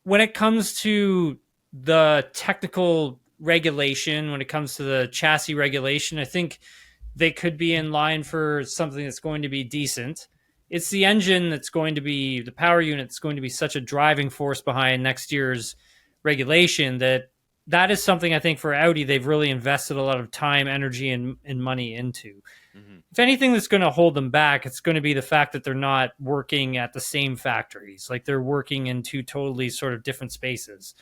When it comes to the technical regulation, when it comes to the chassis regulation, I think they could be in line for something that's going to be decent. It's the engine that's going to be, the power unit that's going to be such a driving force behind next year's regulation that is something I think for Audi, they've really invested a lot of time, energy, and money into. Mm-hmm. If anything that's going to hold them back, it's going to be the fact that they're not working at the same factories. Like they're working in two totally sort of different spaces.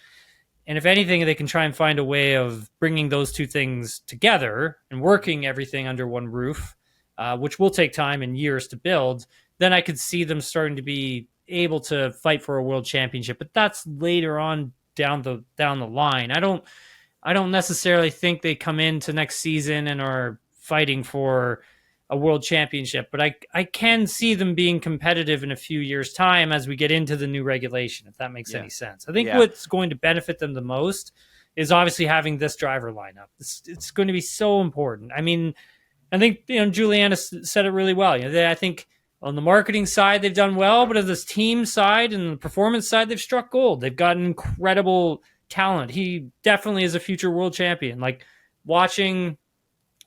And if anything, they can try and find a way of bringing those two things together and working everything under one roof, which will take time and years to build. Then I could see them starting to be able to fight for a world championship. But that's later on down the line. I don't necessarily think they come into next season and are fighting for a world championship, but I can see them being competitive in a few years' time as we get into the new regulation, if that makes any sense. I think what's going to benefit them the most is obviously having this driver lineup. It's going to be so important. I mean, I think Julianne said it really well. I think on the marketing side they've done well, but on this team side and the performance side they've struck gold. They've got incredible talent. He definitely is a future world champion. Like watching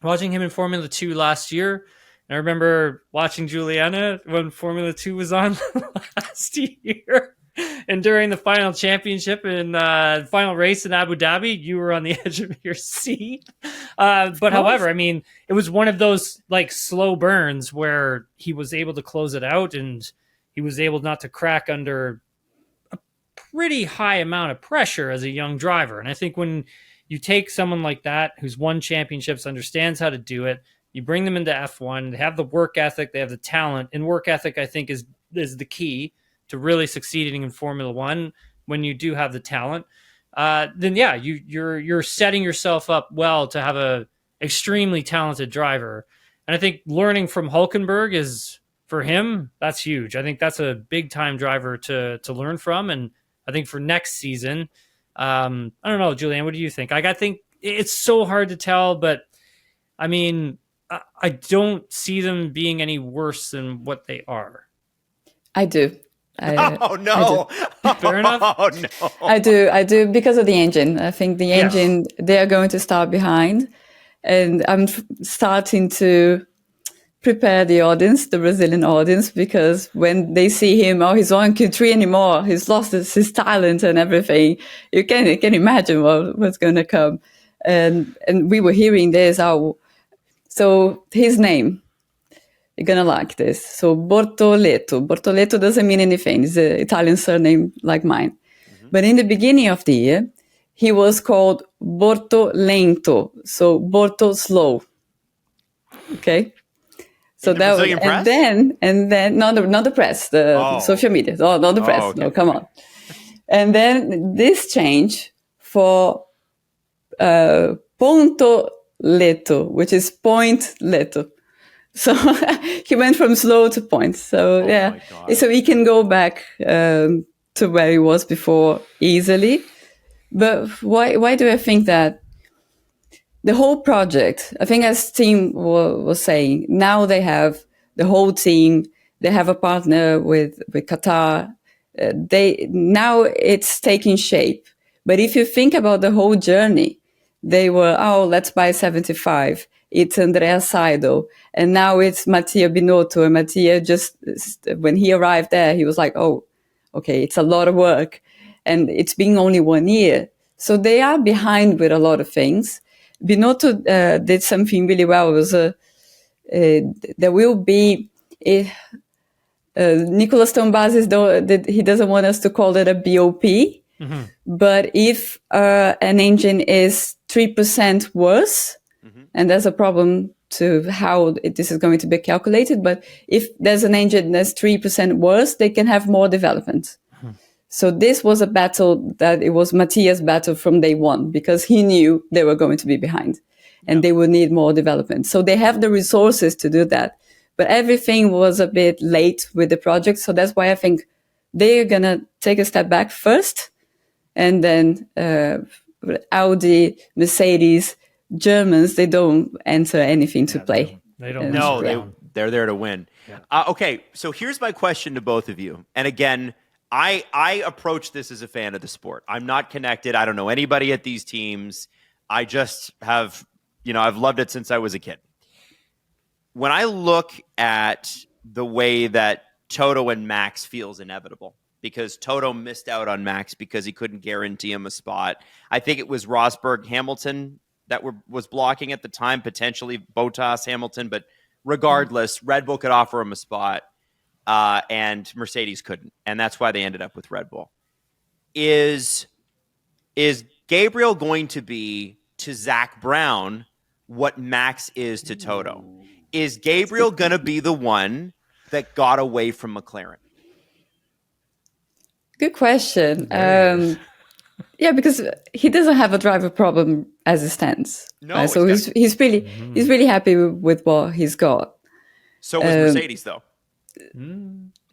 him in Formula 2 last year. And I remember watching Juliana when Formula 2 was on last year. And during the final championship and final race in Abu Dhabi, you were on the edge of your seat. But however, I mean, it was one of those like slow burns where he was able to close it out and he was able not to crack under a pretty high amount of pressure as a young driver. And I think when you take someone like that who's won championships, understands how to do it, you bring them into F1, they have the work ethic, they have the talent, and work ethic I think is the key to really succeeding in Formula One. When you do have the talent, then you're setting yourself up well to have a extremely talented driver. And I think learning from Hülkenberg is, for him, that's huge. I think that's a big time driver to learn from. And I think for next season, I don't know, Julianne, what do you think? I think it's so hard to tell, but I mean, I don't see them being any worse than what they are. I do. Oh no! Fair enough. Oh no! I do because of the engine. I think the engine, they are going to start behind, and I'm starting to prepare the audience, the Brazilian audience, because when they see him, he's not in Q3 anymore. He's lost his talent and everything. You can imagine what's going to come. And we were hearing this. So his name. You're going to like this. So Bortoleto. Bortoleto doesn't mean anything. It's an Italian surname like mine. Mm-hmm. But in the beginning of the year, he was called Bortolento. So Borto slow. Okay? So that was, and then not the press, the social media. Oh, not the press. Okay. No, come on. And then this change for Ponto Leto, which is point Leto. So he went from slow to point. So so he can go back to where he was before easily. But why do I think that? The whole project, I think as Tim was saying, now they have the whole team. They have a partner with Qatar. now it's taking shape. But if you think about the whole journey, they were, let's buy 75. It's Andrea Seidel. And now it's Mattia Binotto. And Mattia when he arrived there, he was like, okay, it's a lot of work. And it's been only 1 year. So they are behind with a lot of things. Binotto did something really well. It was there will be Nicolas Tombazis, he doesn't want us to call it a BOP. Mm-hmm. But if an engine is 3% worse, and there's a problem to how this is going to be calculated, but if there's an engine that's 3% worse, they can have more development. Mm-hmm. So this was a battle that it was Mattia's battle from day one, because he knew they were going to be behind and they would need more development. So they have the resources to do that. But everything was a bit late with the project. So that's why I think they're going to take a step back first. And then Audi, Mercedes, Germans, they don't enter anything to play. They don't. No, they're there to win. Yeah. Okay, so here's my question to both of you. And again, I approach this as a fan of the sport. I'm not connected. I don't know anybody at these teams. I just have, I've loved it since I was a kid. When I look at the way that Toto and Max feels inevitable, because Toto missed out on Max because he couldn't guarantee him a spot. I think it was Rosberg, Hamilton that was blocking at the time, potentially Bottas, Hamilton, but regardless, Red Bull could offer him a spot, and Mercedes couldn't, and that's why they ended up with Red Bull. Is Gabriel going to be to Zach Brown what Max is to Toto? Is Gabriel going to be the one that got away from McLaren? Good question. Yeah, because he doesn't have a driver problem as it stands. No, so he's really happy with what he's got. So was Mercedes, though,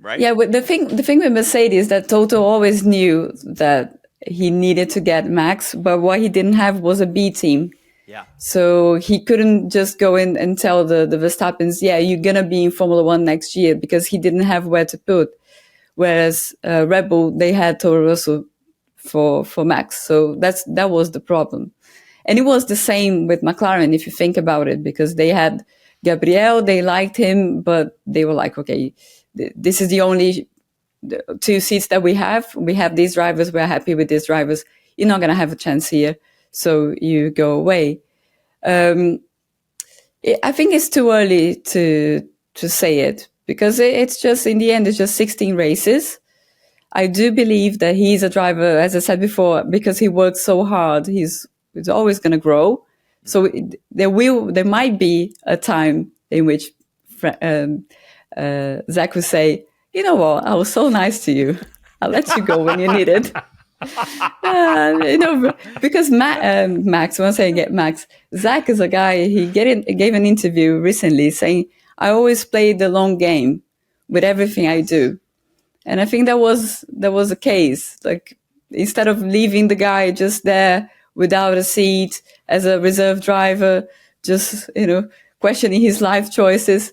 right? Yeah, but the thing with Mercedes that Toto always knew that he needed to get Max, but what he didn't have was a B team. Yeah. So he couldn't just go in and tell the Verstappens, you're gonna be in Formula One next year, because he didn't have where to put. Whereas Red Bull, they had Toro Rosso for Max. So that was the problem. And it was the same with McLaren, if you think about it, because they had Gabriel, they liked him, but they were like, okay, this is the only 2 seats that we have. We have these drivers. We're happy with these drivers. You're not going to have a chance here. So you go away. I think it's too early to say it, because it's just, in the end, it's just 16 races. I do believe that he's a driver, as I said before, because he works so hard, he's always going to grow. So there might be a time in which Zach will say, you know what, I was so nice to you. I'll let you go when you need it. Because Max, once I get Max, Zach is a guy, he gave an interview recently saying, I always play the long game with everything I do. And I think that was the case. Like, instead of leaving the guy just there without a seat as a reserve driver, just, questioning his life choices,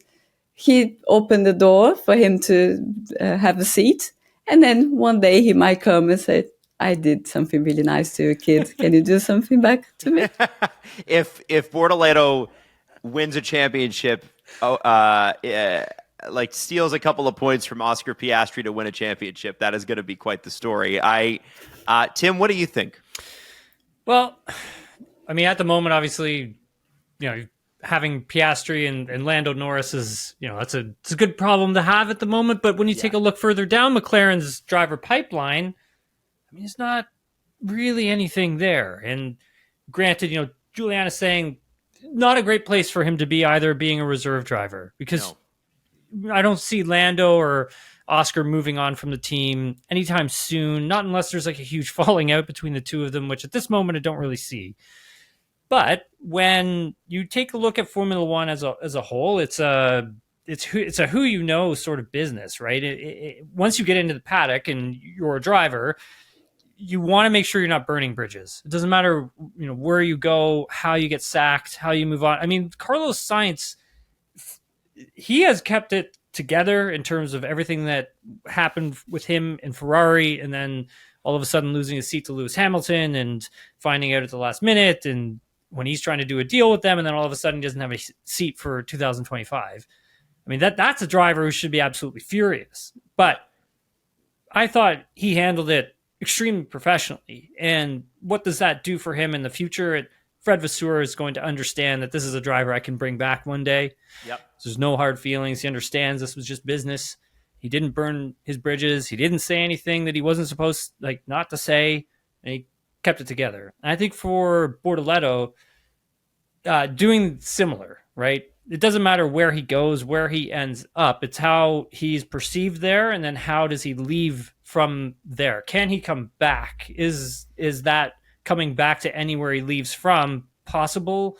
he opened the door for him to have a seat. And then one day he might come and say, I did something really nice to you, kid. Can you do something back to me? If Bortoleto wins a championship, steals a couple of points from Oscar Piastri to win a championship, that is going to be quite the story. Tim, what do you think? Well, I mean, at the moment, obviously, having Piastri and Lando Norris is, it's a good problem to have at the moment. But when you take a look further down McLaren's driver pipeline, I mean, it's not really anything there. And granted, Julianne is saying not a great place for him to be either, being a reserve driver, because I don't see Lando or Oscar moving on from the team anytime soon, not unless there's like a huge falling out between the two of them, which at this moment I don't really see. But when you take a look at Formula One as a whole, it's a who you know sort of business, right? Once you get into the paddock and you're a driver, you want to make sure you're not burning bridges. It doesn't matter, where you go, how you get sacked, how you move on. I mean, Carlos Sainz, he has kept it together in terms of everything that happened with him in Ferrari, and then all of a sudden losing his seat to Lewis Hamilton and finding out at the last minute, and when he's trying to do a deal with them, and then all of a sudden he doesn't have a seat for 2025. I mean, that's a driver who should be absolutely furious. But I thought he handled it extremely professionally. And what does that do for him in the future? Fred Vasseur is going to understand that this is a driver I can bring back one day. Yep. There's no hard feelings. He understands this was just business. He didn't burn his bridges. He didn't say anything that he wasn't supposed not to say, and he kept it together. And I think for Bortoleto, doing similar, right? It doesn't matter where he goes, where he ends up. It's how he's perceived there, and then how does he leave from there? Can he come back? Is that coming back to anywhere he leaves from possible?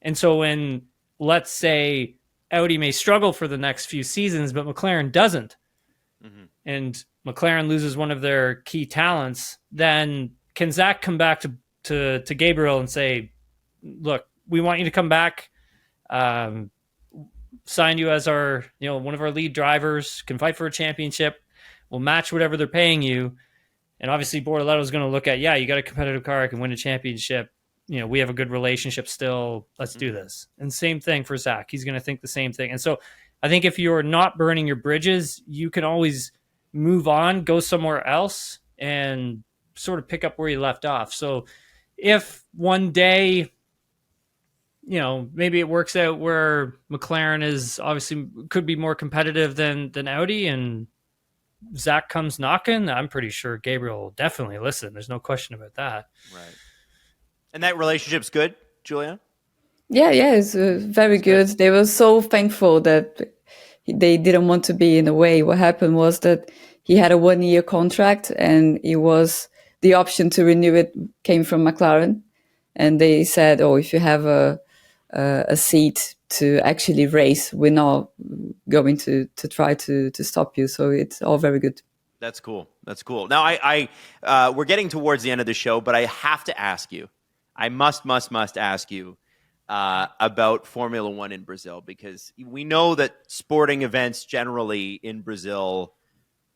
And so when, let's say, Audi may struggle for the next few seasons, but McLaren doesn't, and McLaren loses one of their key talents, then can Zach come back to Gabriel and say, look, we want you to come back, sign you as our, one of our lead drivers, can fight for a championship, we'll match whatever they're paying you. And obviously Bortoleto is going to look at, you got a competitive car, I can win a championship. We have a good relationship still. Let's do this. And same thing for Zach. He's going to think the same thing. And so I think if you're not burning your bridges, you can always move on, go somewhere else, and sort of pick up where you left off. So if one day, maybe it works out where McLaren is obviously could be more competitive than Audi, and Zach comes knocking, I'm pretty sure Gabriel will definitely listen. There's no question about that. Right. And that relationship's good, Julianne? Yeah, it's very good. They were so thankful that they didn't want to be in the way. What happened was that he had a 1-year contract, and it was the option to renew it came from McLaren. And they said, if you have a seat to actually race, we're not going to try to stop you. So it's all very good. That's cool. Now, I we're getting towards the end of the show, but I have to ask you, I must ask you about Formula One in Brazil, because we know that sporting events generally in Brazil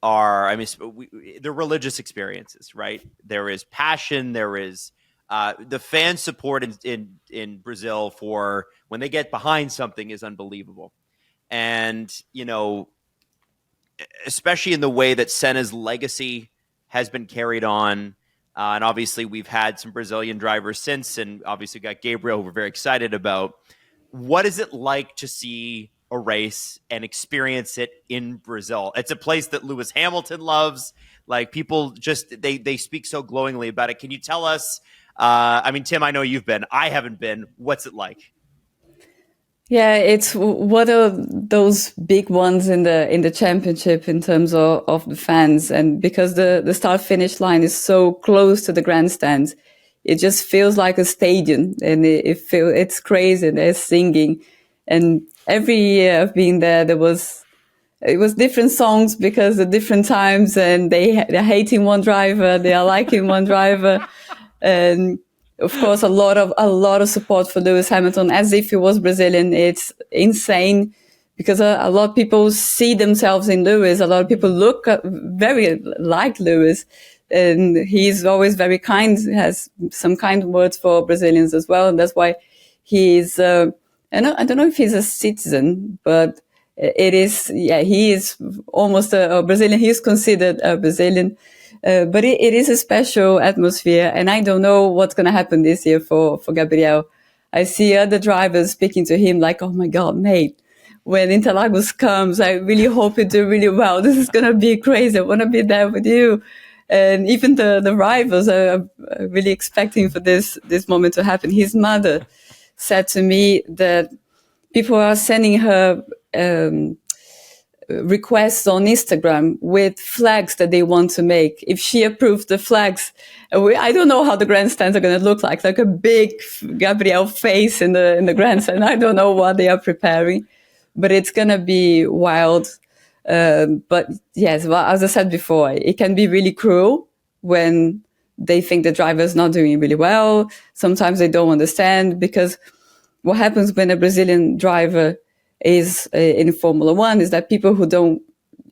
are, they're religious experiences, right? There is passion. There is the fan support in Brazil for when they get behind something is unbelievable. And, especially in the way that Senna's legacy has been carried on. And obviously we've had some Brazilian drivers since, and obviously got Gabriel we're very excited about. What is it like to see a race and experience it in Brazil? It's a place that Lewis Hamilton loves. Like, people just, they speak so glowingly about it. Can you tell us, Tim, I know you've been, I haven't been. What's it like? Yeah, it's one of those big ones in the championship in terms of the fans. And because the start finish line is so close to the grandstands, it just feels like a stadium, and it's crazy. They're singing. And every year I've been there, it was different songs because of different times, and they're hating one driver, they are liking one driver. And of course, a lot of support for Lewis Hamilton, as if he was Brazilian. It's insane because a lot of people see themselves in Lewis. A lot of people look very like Lewis, and he's always very kind. He has some kind words for Brazilians as well, and that's why he's. I don't know if he's a citizen, but it is. Yeah, he is almost a Brazilian. He is considered a Brazilian. But it is a special atmosphere, and I don't know what's going to happen this year for Gabriel. I see other drivers speaking to him like, oh my God, mate, when Interlagos comes, I really hope you do really well. This is going to be crazy. I want to be there with you. And even the rivals are really expecting for this moment to happen. His mother said to me that people are sending her requests on Instagram with flags that they want to make. If she approves the flags, I don't know how the grandstands are going to look like a big Gabriel face in the grandstand. I don't know what they are preparing, but it's going to be wild. But yes, well, as I said before, it can be really cruel when they think the driver is not doing really well. Sometimes they don't understand, because what happens when a Brazilian driver is in Formula One is that people who don't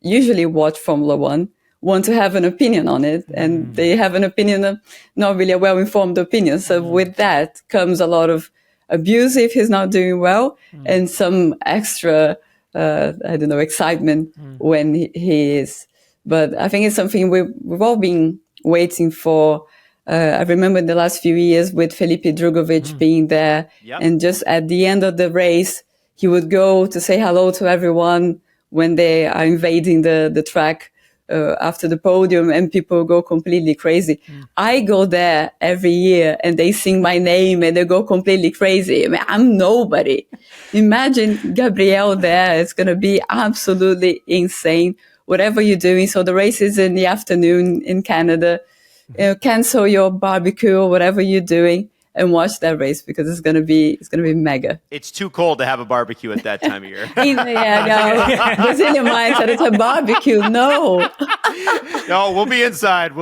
usually watch Formula One want to have an opinion on it, and they have an opinion, not really a well-informed opinion. So with that comes a lot of abuse if he's not doing well, and some extra, excitement when he is. But I think it's something we've all been waiting for. I remember in the last few years with Felipe Drugovich being there, and just at the end of the race, he would go to say hello to everyone when they are invading the track after the podium, and people go completely crazy. I go there every year and they sing my name and they go completely crazy. I mean, I'm nobody. Imagine Gabriel there. It's going to be absolutely insane, whatever you're doing. So the race is in the afternoon in Canada. Cancel your barbecue or whatever you're doing and watch that race, because it's gonna be mega. It's too cold to have a barbecue at that time of year. Brazilian mindset. It's a barbecue. No, we'll be inside.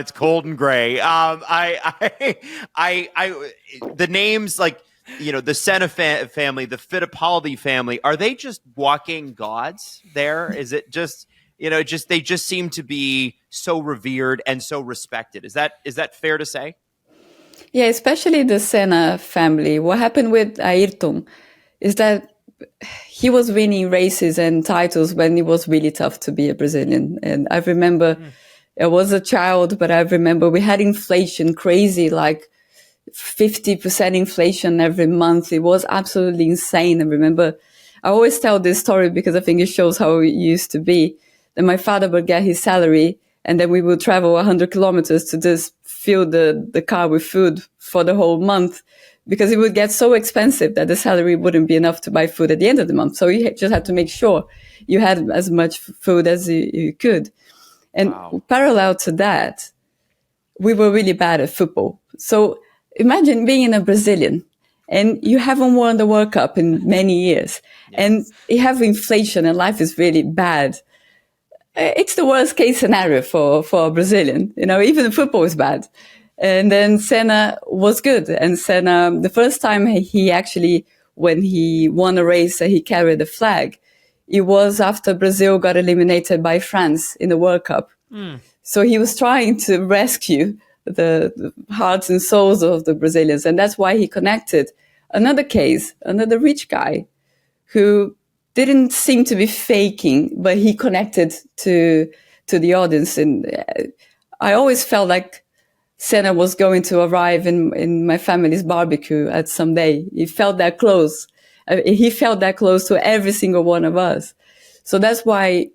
It's cold and gray. The names like the Senna family, the Fittipaldi family, are they just walking gods there? Is it just they just seem to be so revered and so respected? Is that fair to say? Yeah, especially the Senna family. What happened with Ayrton is that he was winning races and titles when it was really tough to be a Brazilian. And I remember I was a child, but I remember we had inflation crazy, like 50% inflation every month. It was absolutely insane. I remember, I always tell this story because I think it shows how it used to be. That my father would get his salary, and then we would travel 100 kilometers to just fill the car with food for the whole month, because it would get so expensive that the salary wouldn't be enough to buy food at the end of the month. So you just had to make sure you had as much food as you could. And parallel to that, we were really bad at football. So imagine being a Brazilian and you haven't won the World Cup in many years, and you have inflation and life is really bad. It's the worst case scenario for a Brazilian. Even football is bad. And then Senna was good. And Senna, the first time when he won a race, he carried a flag. It was after Brazil got eliminated by France in the World Cup. So he was trying to rescue the hearts and souls of the Brazilians. And that's why he connected. Another case, another rich guy who didn't seem to be faking, but he connected to the audience. And I always felt like Senna was going to arrive in my family's barbecue at some day. He felt that close. He felt that close to every single one of us. So that's why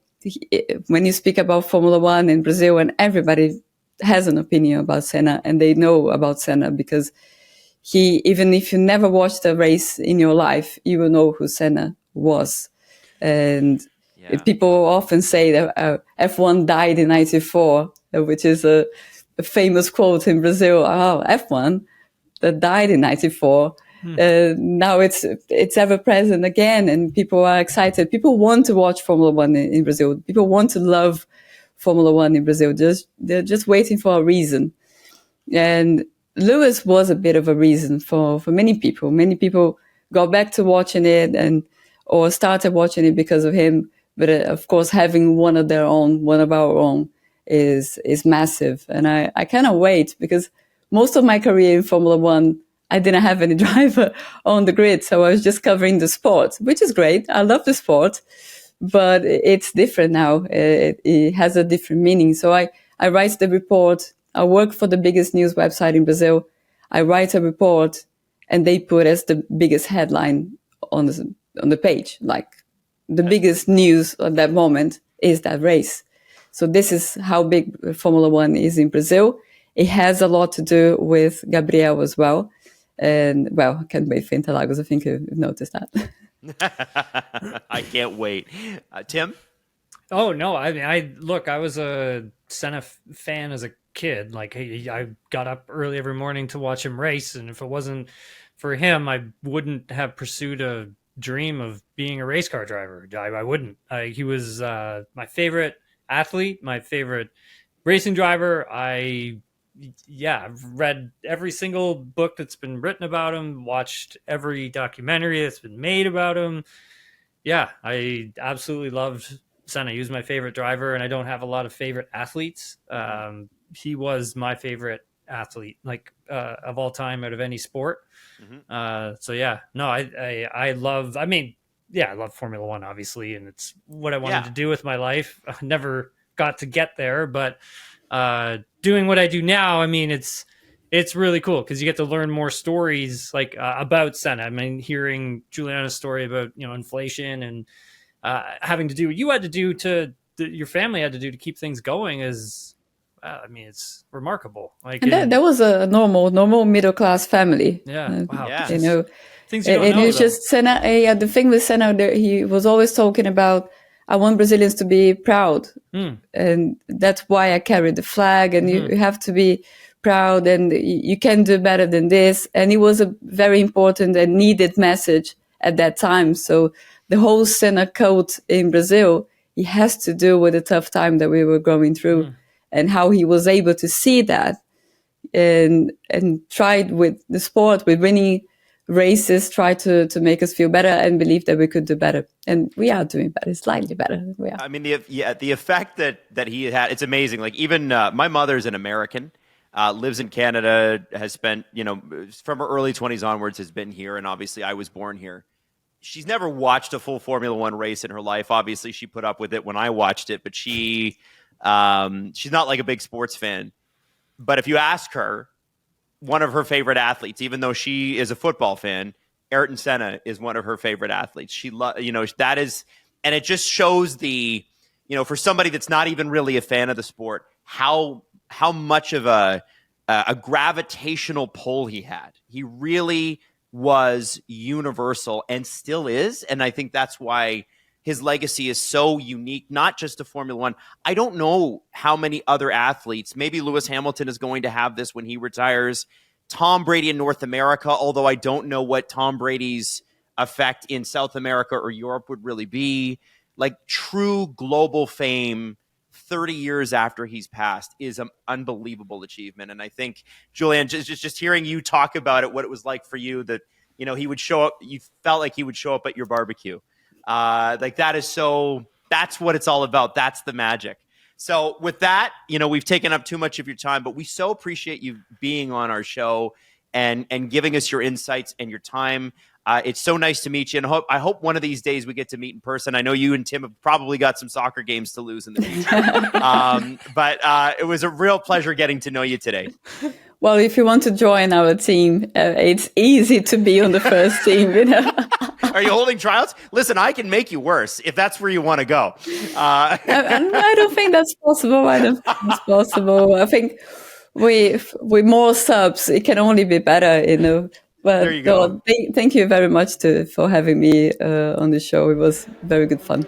when you speak about Formula One in Brazil, and everybody has an opinion about Senna and they know about Senna, because even if you never watched a race in your life, you will know who Senna was. And people often say that F1 died in 94, which is a famous quote in Brazil. F1 that died in 94. Now it's ever present again, and people are excited. People want to watch Formula One in Brazil. People want to love Formula One in Brazil. They're just waiting for a reason. And Lewis was a bit of a reason for many people. Many people got back to watching it or started watching it because of him. But of course, having one of our own is massive. And I cannot wait, because most of my career in Formula One, I didn't have any driver on the grid. So I was just covering the sport, which is great. I love the sport, but it's different now. It has a different meaning. So I write the report. I work for the biggest news website in Brazil. I write a report and they put as the biggest headline on the page, like the biggest news at that moment is that race. So this is how big Formula One is in Brazil. It has a lot to do with Gabriel as well. And I can't wait for Interlagos. I think you've noticed that. I can't wait. Tim? Oh, no. I was a Senna fan as a kid. Like, I got up early every morning to watch him race. And if it wasn't for him, I wouldn't have pursued a dream of being a race car driver. I wouldn't. He was my favorite athlete, my favorite racing driver. I've read every single book that's been written about him, watched every documentary that's been made about him. Yeah, I absolutely loved Senna. He was my favorite driver, and I don't have a lot of favorite athletes. He was my favorite athlete, like of all time, out of any sport. So yeah, no, I love. I mean, yeah, I love Formula One, obviously, and it's what I wanted to do with my life. I never got to get there, but doing what I do now, I mean, it's really cool because you get to learn more stories like about Senna. I mean, hearing Juliana's story about inflation and having to do what you had to do your family had to do to keep things going is. I mean, it's remarkable. Like, and that was a normal middle class family. Yeah, wow. Yeah. Things you don't and know. It's just Senna. The thing with Senna, he was always talking about, I want Brazilians to be proud, and that's why I carry the flag. And you have to be proud, and you can do better than this. And it was a very important and needed message at that time. So the whole Senna cult in Brazil, it has to do with the tough time that we were going through. And how he was able to see that and tried with the sport, with winning races, try to make us feel better and believe that we could do better. And we are doing better, slightly better. We are. I mean, the effect that he had, it's amazing. Like even my mother's an American, lives in Canada, has spent, from her early 20s onwards has been here. And obviously I was born here. She's never watched a full Formula One race in her life. Obviously she put up with it when I watched it, but she's not like a big sports fan. But if you ask her, one of her favorite athletes, even though she is a football fan, Ayrton Senna is one of her favorite athletes. She that is, and it just shows for somebody that's not even really a fan of the sport, how much of a gravitational pull he had. He really was universal and still is. And I think that's why his legacy is so unique, not just to Formula One. I don't know how many other athletes, maybe Lewis Hamilton is going to have this when he retires. Tom Brady in North America, although I don't know what Tom Brady's effect in South America or Europe would really be. Like true global fame 30 years after he's passed is an unbelievable achievement. And I think, Julianne, just hearing you talk about it, what it was like for you, that, he would show up, you felt like he would show up at your barbecue. That's what it's all about. That's the magic. So with that, we've taken up too much of your time, but we so appreciate you being on our show and giving us your insights and your time. It's so nice to meet you, and I hope one of these days we get to meet in person. I know you and Tim have probably got some soccer games to lose in the future, but it was a real pleasure getting to know you today. Well, if you want to join our team, it's easy to be on the first team. Are you holding tryouts? Listen, I can make you worse if that's where you want to go. I don't think that's possible. I don't think it's possible. I think with more subs, it can only be better, But there you go. Thank you very much for having me on the show. It was very good fun.